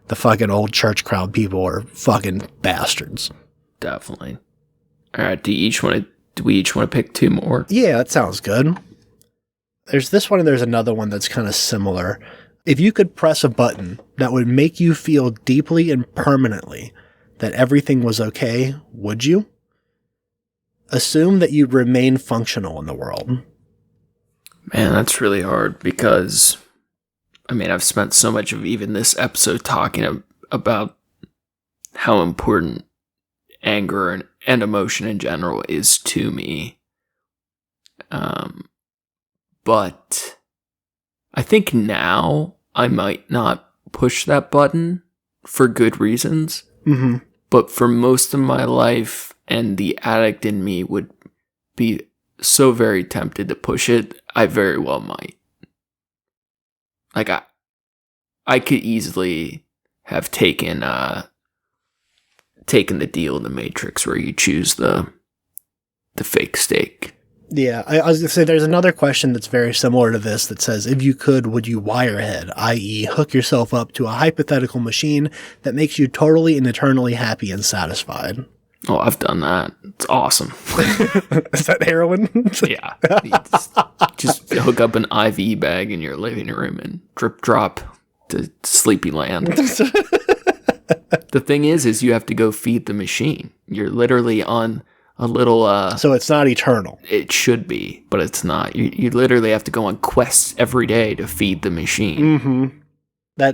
the fucking old church crowd people are fucking bastards. Definitely. All right. Do we each want to pick two more? Yeah, that sounds good. There's this one and there's another one that's kind of similar. If you could press a button that would make you feel deeply and permanently that everything was okay, would you? Assume that you'd remain functional in the world. Man, that's really hard because, I've spent so much of even this episode talking about how important anger and emotion in general is to me. But I think now I might not push that button for good reasons. Mm-hmm. But for most of my life, and the addict in me would be so very tempted to push it, I very well might. Like I could easily have taken the deal in the Matrix where you choose the fake steak. Yeah, I was going to say there's another question that's very similar to this that says, if you could, would you wirehead, i.e. hook yourself up to a hypothetical machine that makes you totally and eternally happy and satisfied? Oh, I've done that. It's awesome. Is that heroin? Yeah. Just hook up an IV bag in your living room and drip drop to Sleepy Land. The thing is you have to go feed the machine. You're literally on a little... so it's not eternal. It should be, but it's not. You literally have to go on quests every day to feed the machine. Mm-hmm. I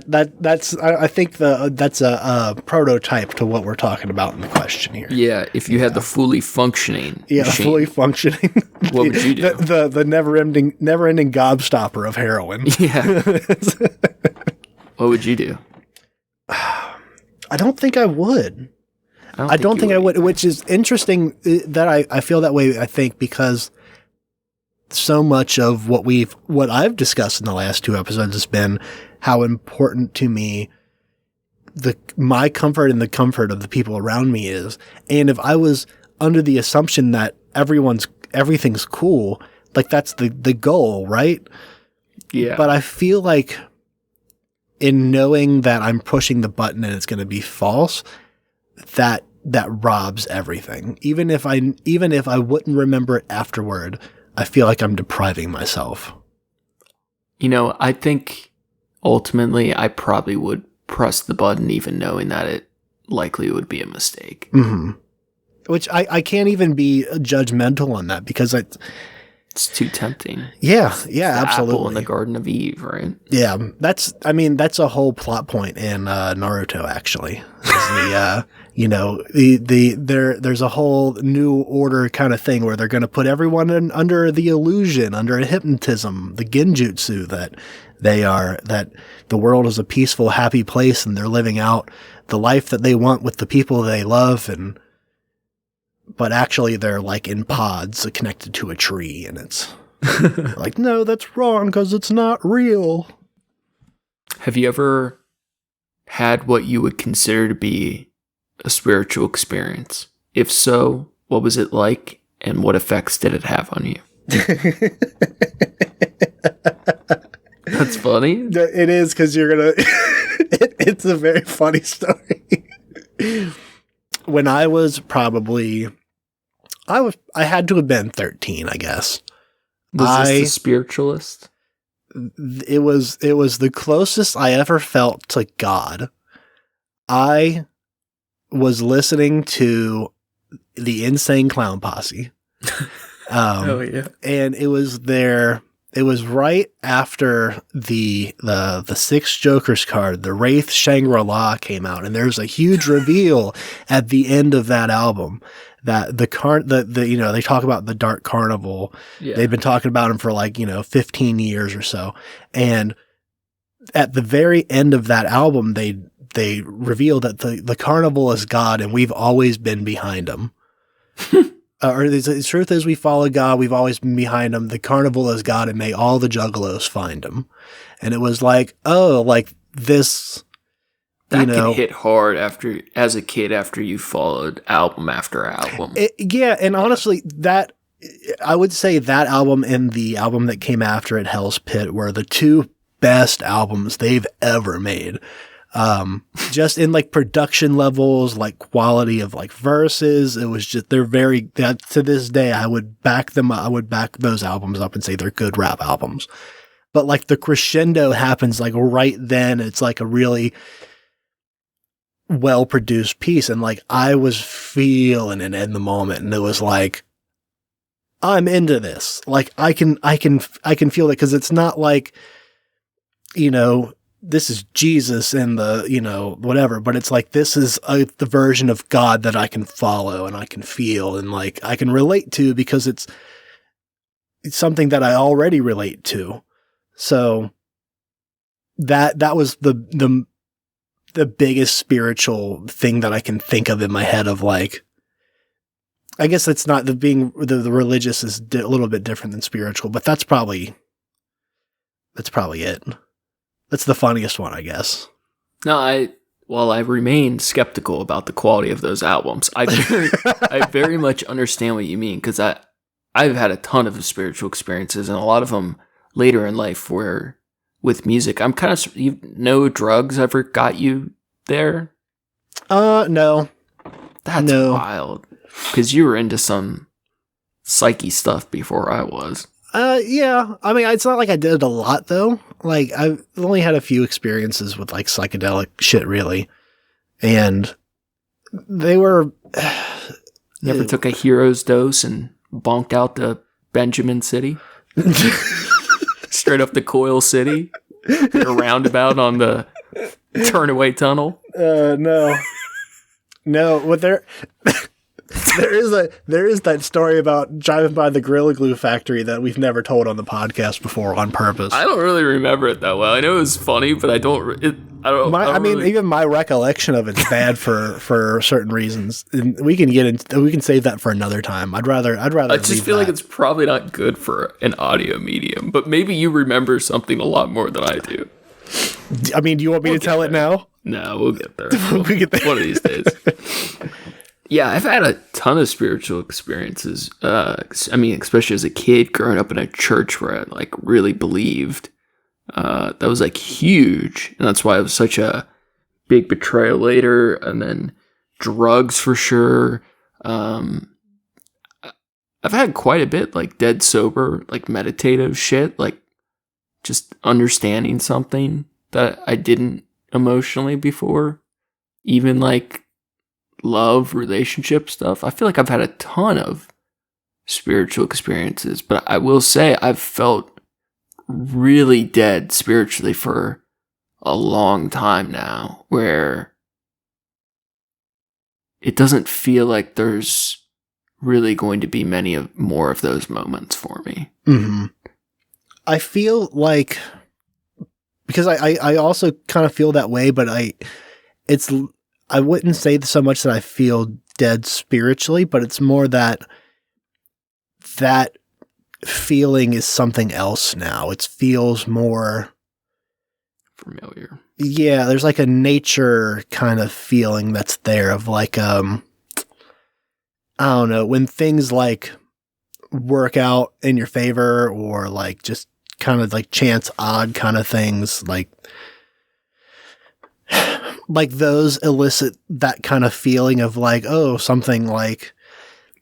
think that's a prototype to what we're talking about in the question here. Yeah, if you had the fully functioning machine, fully functioning. What would you do? The never-ending gobstopper of heroin. Yeah. What would you do? I don't think I would. I don't think I would, which is interesting that I feel that way, I think, because so much of what I've discussed in the last 2 episodes has been how important to me my comfort and the comfort of the people around me is. And if I was under the assumption that everything's cool, like that's the goal, right? Yeah. But I feel like in knowing that I'm pushing the button and it's going to be false, that robs everything. Even if I wouldn't remember it afterward, I feel like I'm depriving myself. I think ultimately I probably would press the button even knowing that it likely would be a mistake. Mm-hmm. Which I can't even be judgmental on that because it's too tempting. Yeah, it's the absolutely. Apple in the Garden of Eve, right? Yeah, that's a whole plot point in Naruto. Actually, there's a whole new order kind of thing where they're going to put everyone under the illusion, under a hypnotism, the genjutsu that the world is a peaceful, happy place, and they're living out the life that they want with the people they love, but actually they're like in pods connected to a tree, and it's like, no, that's wrong because it's not real. Have you ever had what you would consider to be a spiritual experience? If so, what was it like, and what effects did it have on you? That's funny. It is, because you're gonna. It's a very funny story. When I was probably, I had to have been 13, I guess. Was this the spiritualist? It was the closest I ever felt to God. I was listening to the Insane Clown Posse. Oh yeah, and it was there. It was right after the Six Jokers card, the Wraith Shangri-La came out, and there's a huge reveal at the end of that album that they talk about the Dark Carnival. Yeah. They've been talking about him for 15 years or so, and at the very end of that album, they reveal that the carnival is God, and we've always been behind him. Or the truth is, we follow God. We've always been behind him. The carnival is God, and may all the juggalos find him. And it was like, oh, like this. That can hit hard as a kid after you followed album after album. Yeah, and honestly, that I would say that album and the album that came after it, Hell's Pit, were the 2 best albums they've ever made. Just in production levels, quality of verses. It was just, to this day, I would back them up. I would back those albums up and say they're good rap albums. But the crescendo happens right then. It's a really well produced piece. And I was feeling it in the moment. And it was I'm into this. I can feel it, because it's not this is Jesus and the, whatever, but it's this is the version of God that I can follow and I can feel and I can relate to, because it's something that I already relate to. So that was the biggest spiritual thing that I can think of in my head of I guess it's not the religious is a little bit different than spiritual, but that's probably it. That's the funniest one, I guess. No, I remain skeptical about the quality of those albums. I very much understand what you mean, because I've had a ton of spiritual experiences, and a lot of them later in life were with music. I'm kind of, no drugs ever got you there? No. That's wild. Because you were into some psyche stuff before I was. Yeah. I mean, it's not I did a lot, though. I've only had a few experiences with psychedelic shit, really. And they were... Never took a hero's dose and bonked out to Benjamin City? Straight up to Coil City? Did a roundabout on the Turnaway Tunnel. No. No, what there there is that story about driving by the Gorilla Glue factory that we've never told on the podcast before on purpose. I don't really remember it that well. I know it was funny, but I don't. Even my recollection of it's bad for certain reasons. And we can save that for another time. I'd rather. I just feel like it's probably not good for an audio medium. But maybe you remember something a lot more than I do. I mean, do you want me to tell it now? No, we'll get there. We'll get there one of these days. Yeah, I've had a ton of spiritual experiences. I mean, especially as a kid, growing up in a church where I like really believed. That was like huge, and that's why it was such a big betrayal later. And then drugs for sure. I've had quite a bit like dead sober, like meditative shit, like just understanding something that I didn't emotionally before, even like love, relationship stuff. I feel like I've had a ton of spiritual experiences, but I will say I've felt really dead spiritually for a long time now, where it doesn't feel like there's really going to be more of those moments for me. Mm-hmm. I feel like, because I also kind of feel that way, but I wouldn't say so much that I feel dead spiritually, but it's more that feeling is something else now. It feels more familiar. Yeah, there's like a nature kind of feeling that's there of like, I don't know, when things like work out in your favor, or like just kind of like chance odd kind of things, like those elicit that kind of feeling of like, oh, something like,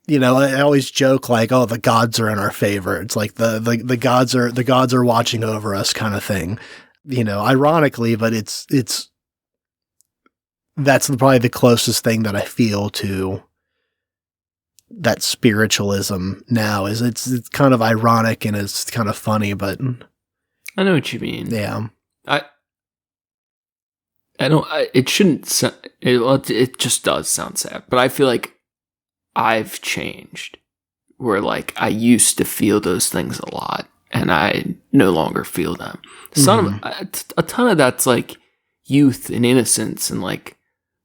I always joke like, oh, the gods are in our favor. It's like the gods are watching over us kind of thing, ironically, but that's probably the closest thing that I feel to that spiritualism now. Is it's kind of ironic and it's kind of funny, but I know what you mean. Yeah. It shouldn't, it just does sound sad, but I feel like I've changed, where like I used to feel those things a lot and I no longer feel them. A ton of that's like youth and innocence and like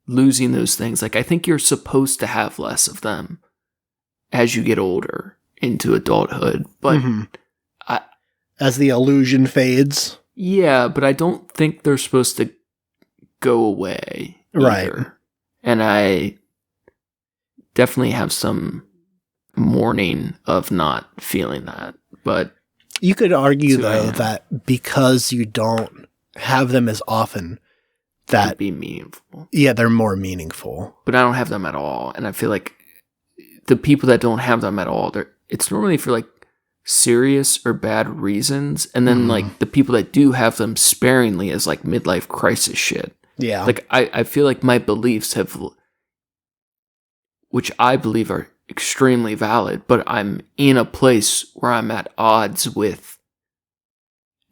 losing those things. Like I think you're supposed to have less of them as you get older into adulthood, but as the illusion fades. Yeah, but I don't think they're supposed to go away either. Right. And I definitely have some mourning of not feeling that. But you could argue though that because you don't have them as often, that would be meaningful. Yeah, they're more meaningful. But I don't have them at all, and I feel like the people that don't have them at all, it's normally for like serious or bad reasons, and then like the people that do have them sparingly as like midlife crisis shit. Yeah. Like I feel like my beliefs which I believe are extremely valid, but I'm in a place where I'm at odds with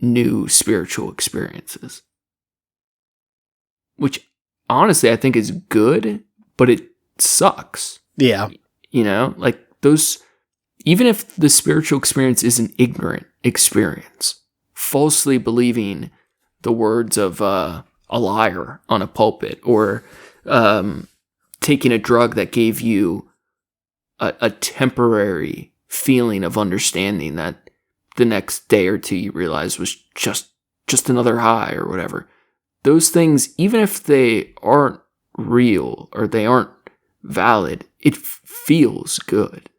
new spiritual experiences. Which honestly I think is good, but it sucks. Yeah. Like those, even if the spiritual experience is an ignorant experience, falsely believing the words of a liar on a pulpit, or taking a drug that gave you a temporary feeling of understanding that the next day or two you realize was just another high or whatever. Those things, even if they aren't real or they aren't valid, it feels good.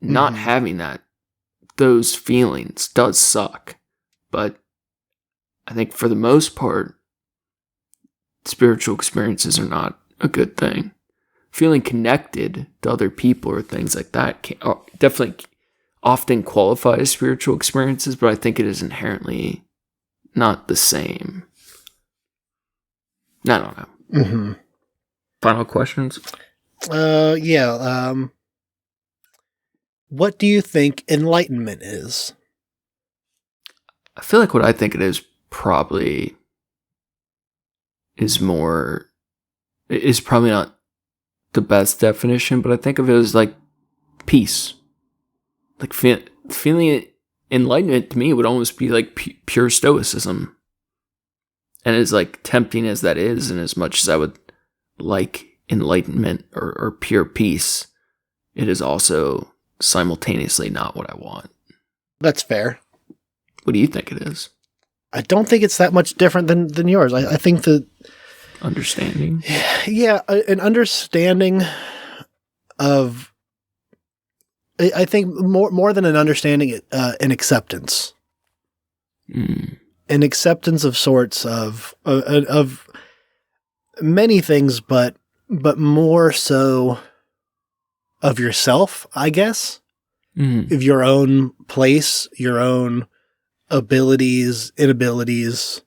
Not having those feelings does suck. But I think for the most part, spiritual experiences are not a good thing. Feeling connected to other people or things like that definitely often qualify as spiritual experiences, but I think it is inherently not the same. I don't know. Final questions? Yeah. What do you think enlightenment is? I feel like what I think it is probably is probably not the best definition, but I think of it as like peace. Like feeling enlightenment to me would almost be like pure stoicism. And as like tempting as that is, and as much as I would like enlightenment or pure peace, it is also simultaneously not what I want. That's fair. What do you think it is? I don't think it's that much different than yours. I think that understanding. Yeah, an understanding of. I think more than an understanding, an acceptance. An acceptance of sorts of many things, but more so of yourself, I guess. Of your own place, your own abilities, inabilities.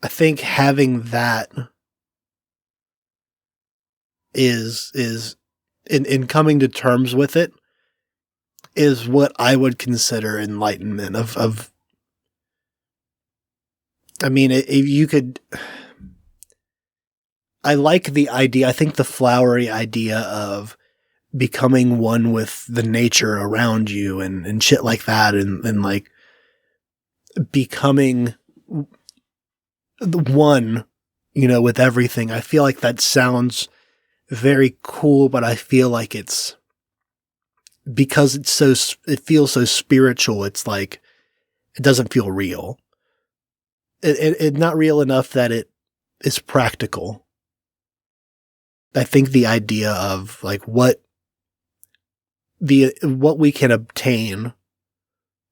I think having that is in coming to terms with it is what I would consider enlightenment of I mean, if you could, I like the idea, I think the flowery idea of becoming one with the nature around you and shit like that, and like becoming the one, with everything. I feel like that sounds very cool, but I feel like it's because it feels so spiritual. It's like, it doesn't feel real. It not real enough that it is practical. I think the idea of like what we can obtain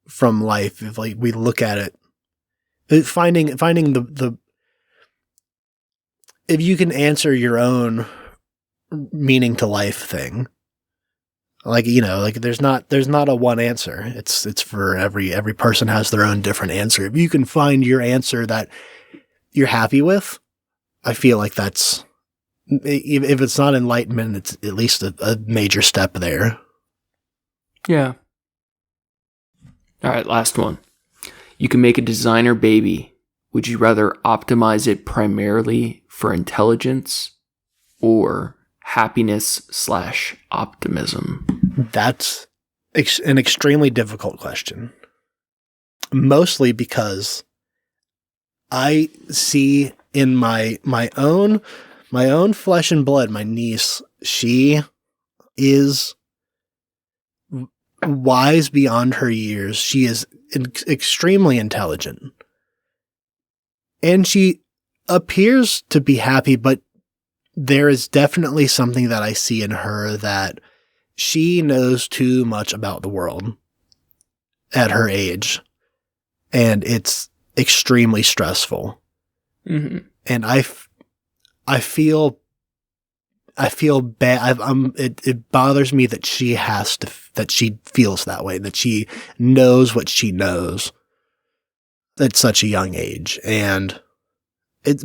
from life, if like we look at it, finding the if you can answer your own meaning to life thing, like like there's not a one answer. It's for every person has their own different answer. If you can find your answer that you're happy with, I feel like that's, if it's not enlightenment, it's at least a major step there. Yeah. All right, last one. You can make a designer baby. Would you rather optimize it primarily for intelligence or happiness/optimism? That's an extremely difficult question. Mostly because I see in my own flesh and blood, my niece, she is wise beyond her years. She is extremely intelligent. And she appears to be happy, but there is definitely something that I see in her that she knows too much about the world at her age. And it's extremely stressful. Mm-hmm. And I feel bad. It bothers me that she that she feels that way, that she knows what she knows at such a young age.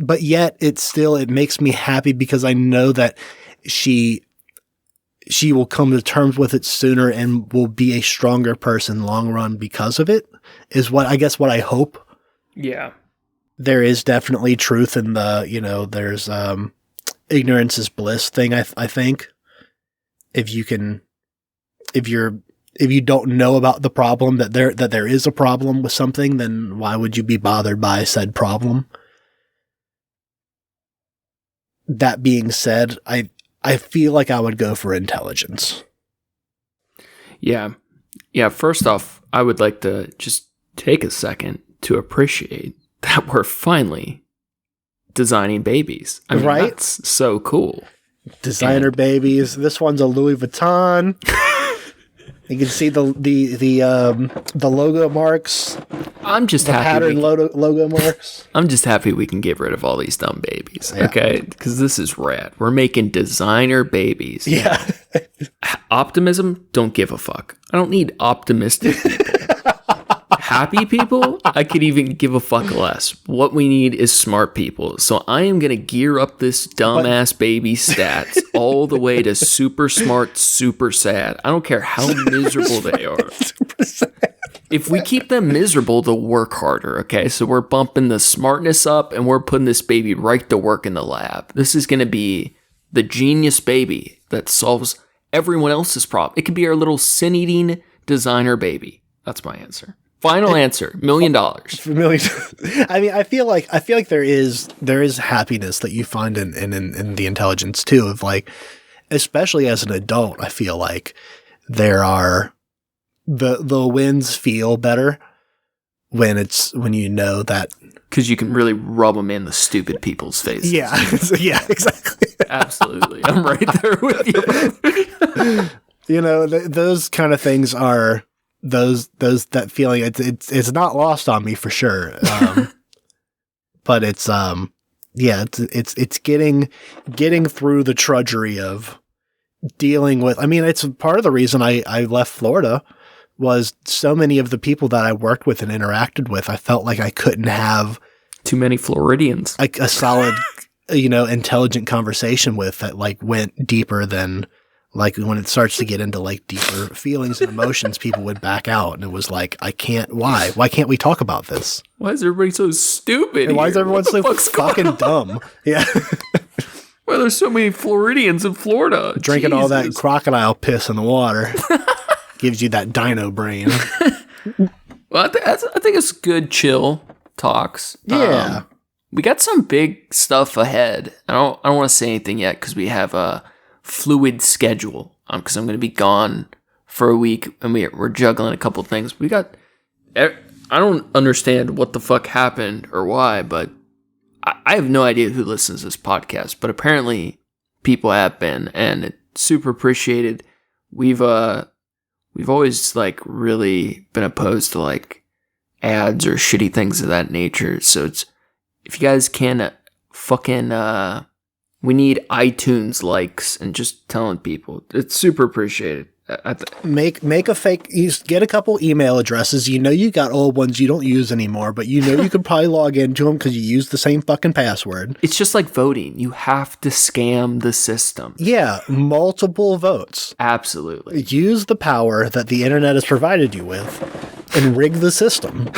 But yet it makes me happy because I know that she will come to terms with it sooner and will be a stronger person long run because of it, is what I hope. Yeah. There is definitely truth in the, there's ignorance is bliss thing, I think. If you don't know about the problem, that there is a problem with something, then why would you be bothered by said problem? That being said, I feel like I would go for intelligence. Yeah. Yeah, first off, I would like to just take a second to appreciate that we're finally designing babies. I mean, right? That's so cool. Designer babies. This one's a Louis Vuitton. You can see the logo marks. I'm just happy. Pattern logo marks. I'm just happy we can get rid of all these dumb babies. Yeah. Okay, because this is rad. We're making designer babies. Yeah. Optimism. Don't give a fuck. I don't need optimistic people. Happy people, I could even give a fuck less. What we need is smart people. So I am going to gear up this dumbass baby stats all the way to super smart, super sad. I don't care how miserable they are. Super sad. If we keep them miserable, they'll work harder, okay? So we're bumping the smartness up and we're putting this baby right to work in the lab. This is going to be the genius baby that solves everyone else's problem. It could be our little sin-eating designer baby. That's my answer. Final answer, $1 million. I mean, I feel like there is happiness that you find in the intelligence too, of like, especially as an adult, I feel like there are the wins feel better when you know that, because you can really rub them in the stupid people's faces. Yeah, yeah, exactly. Absolutely, I'm right there with you. You know, those kind of things are that feeling. It's not lost on me for sure. But it's it's getting through the trudgery of dealing with. I mean, it's part of the reason I left Florida was so many of the people that I worked with and interacted with, I felt like I couldn't have too many Floridians, like a solid, intelligent conversation with that like went deeper than like when it starts to get into like deeper feelings and emotions, people would back out. And it was like, why can't we talk about this? Why is everybody so stupid? And why is everyone so fucking dumb? Yeah. Why there's so many Floridians in Florida? Drinking all that crocodile piss in the water. Gives you that dino brain. Well, I think it's good, chill talks. Yeah. We got some big stuff ahead. I don't want to say anything yet because we have a fluid schedule. Because I'm going to be gone for a week and we're juggling a couple things. I don't understand what the fuck happened or why, but I have no idea who listens to this podcast. But apparently, people have been, and it's super appreciated. We've always like really been opposed to like ads or shitty things of that nature. So if you guys can we need iTunes likes and just telling people. It's super appreciated. Make a fake, get a couple email addresses. You got old ones you don't use anymore, but you could probably log into them because you use the same fucking password. It's just like voting. You have to scam the system. Yeah, multiple votes. Absolutely. Use the power that the internet has provided you with and rig the system.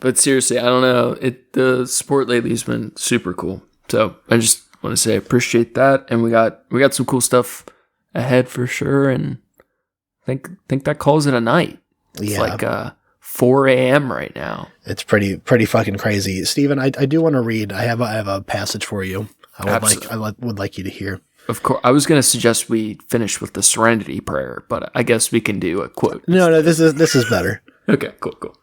But seriously, I don't know. The support lately has been super cool. So I just want to say I appreciate that. And we got some cool stuff ahead for sure, and I think that calls it a night. It's like 4 a.m. right now. It's pretty fucking crazy. Steven, I do want to read. I have a passage for you. I would like you to hear. Of course, I was going to suggest we finish with the Serenity Prayer, but I guess we can do a quote. No, this is better. Okay, cool.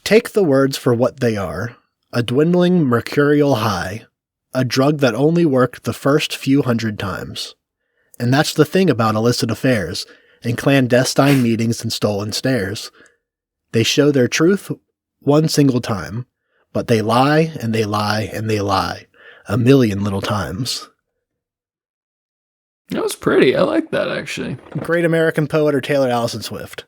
Take the words for what they are: a dwindling mercurial high, a drug that only worked the first few hundred times. And that's the thing about illicit affairs and clandestine meetings and stolen stares. They show their truth one single time, but they lie and they lie and they lie 1,000,000 little times. That was pretty. I like that, actually. Great American poet or Taylor Allison Swift?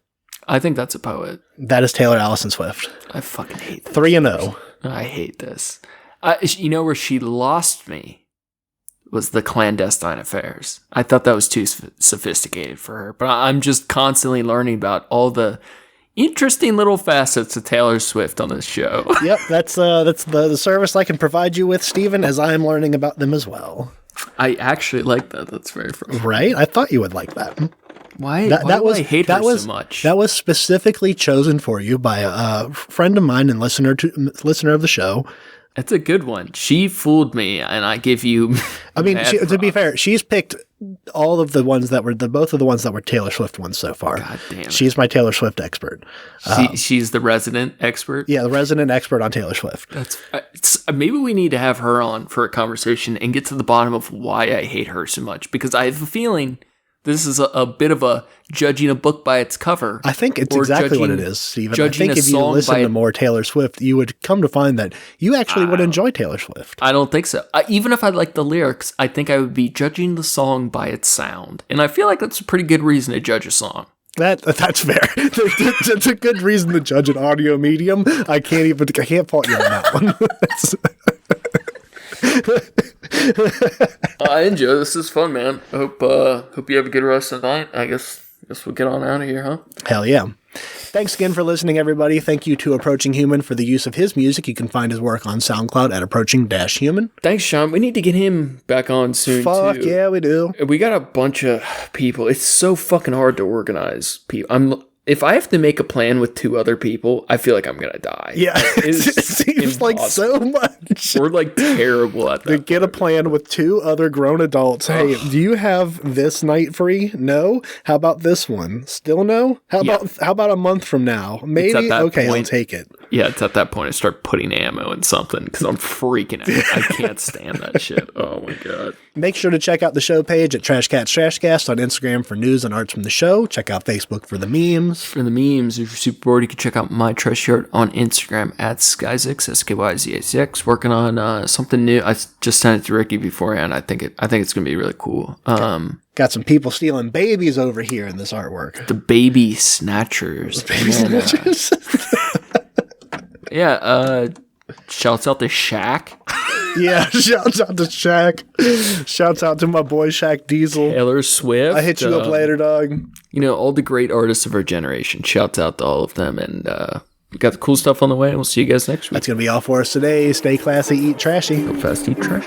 I think that's a poet. That is Taylor Allison Swift. I fucking hate this. 3-0. I hate this. Where she lost me was the clandestine affairs. I thought that was too sophisticated for her, but I'm just constantly learning about all the interesting little facets of Taylor Swift on this show. Yep, that's the service I can provide you with, Stephen, as I am learning about them as well. I actually like that. That's very funny. Right? I thought you would like that. Why do I hate her so much? That was specifically chosen for you by a friend of mine and listener of the show. It's a good one. She fooled me, and I give you. I mean, to be fair, she's picked all of the ones that were both of the ones that were Taylor Swift ones so far. God damn it. She's my Taylor Swift expert. She's the resident expert. Yeah, the resident expert on Taylor Swift. Maybe we need to have her on for a conversation and get to the bottom of why I hate her so much, because I have a feeling this is a bit of a judging a book by its cover. I think it's exactly what it is, Stephen. I think if you listen to more Taylor Swift, you would come to find that you actually would enjoy Taylor Swift. I don't think so. Even if I like the lyrics, I think I would be judging the song by its sound. And I feel like that's a pretty good reason to judge a song. That's fair. That's a good reason to judge an audio medium. I can't fault you on that one. I enjoy this. Is fun, man. I hope you have a good rest of the night. I guess we'll get on out of here, huh? Hell yeah. Thanks again for listening, everybody. Thank you to Approaching Human for the use of his music. You can find his work on SoundCloud at Approaching-Human. Thanks, Sean. We need to get him back on soon, Fuck, too. yeah, we do. We got a bunch of people. It's so fucking hard to organize people. If I have to make a plan with 2 other people, I feel like I'm going to die. Yeah, it seems like so much. We're like terrible at that. To get a plan with 2 other grown adults. Hey, do you have this night free? No. How about this one? Still no? How about a month from now? Maybe? Okay, I'll take it. Yeah, it's at that point I start putting ammo in something because I'm freaking out. I can't stand that shit. Oh my God. Make sure to check out the show page at TrashCats on Instagram for news and arts from the show. Check out Facebook for the memes. For the memes, if you're super bored, you can check out my trash art on Instagram at Skyzix, SKYZAX. Working on something new. I just sent it to Ricky beforehand. I think it's gonna be really cool. Got some people stealing babies over here in this artwork. The baby snatchers. Yeah, shouts out to Shaq. Yeah, shouts out to Shaq. Shouts out to my boy Shaq Diesel. Taylor Swift. I hit you up later, dog. You know, all the great artists of our generation. Shouts out to all of them. And we got the cool stuff on the way. We'll see you guys next week. That's going to be all for us today. Stay classy, eat trashy. Go fast, eat trash.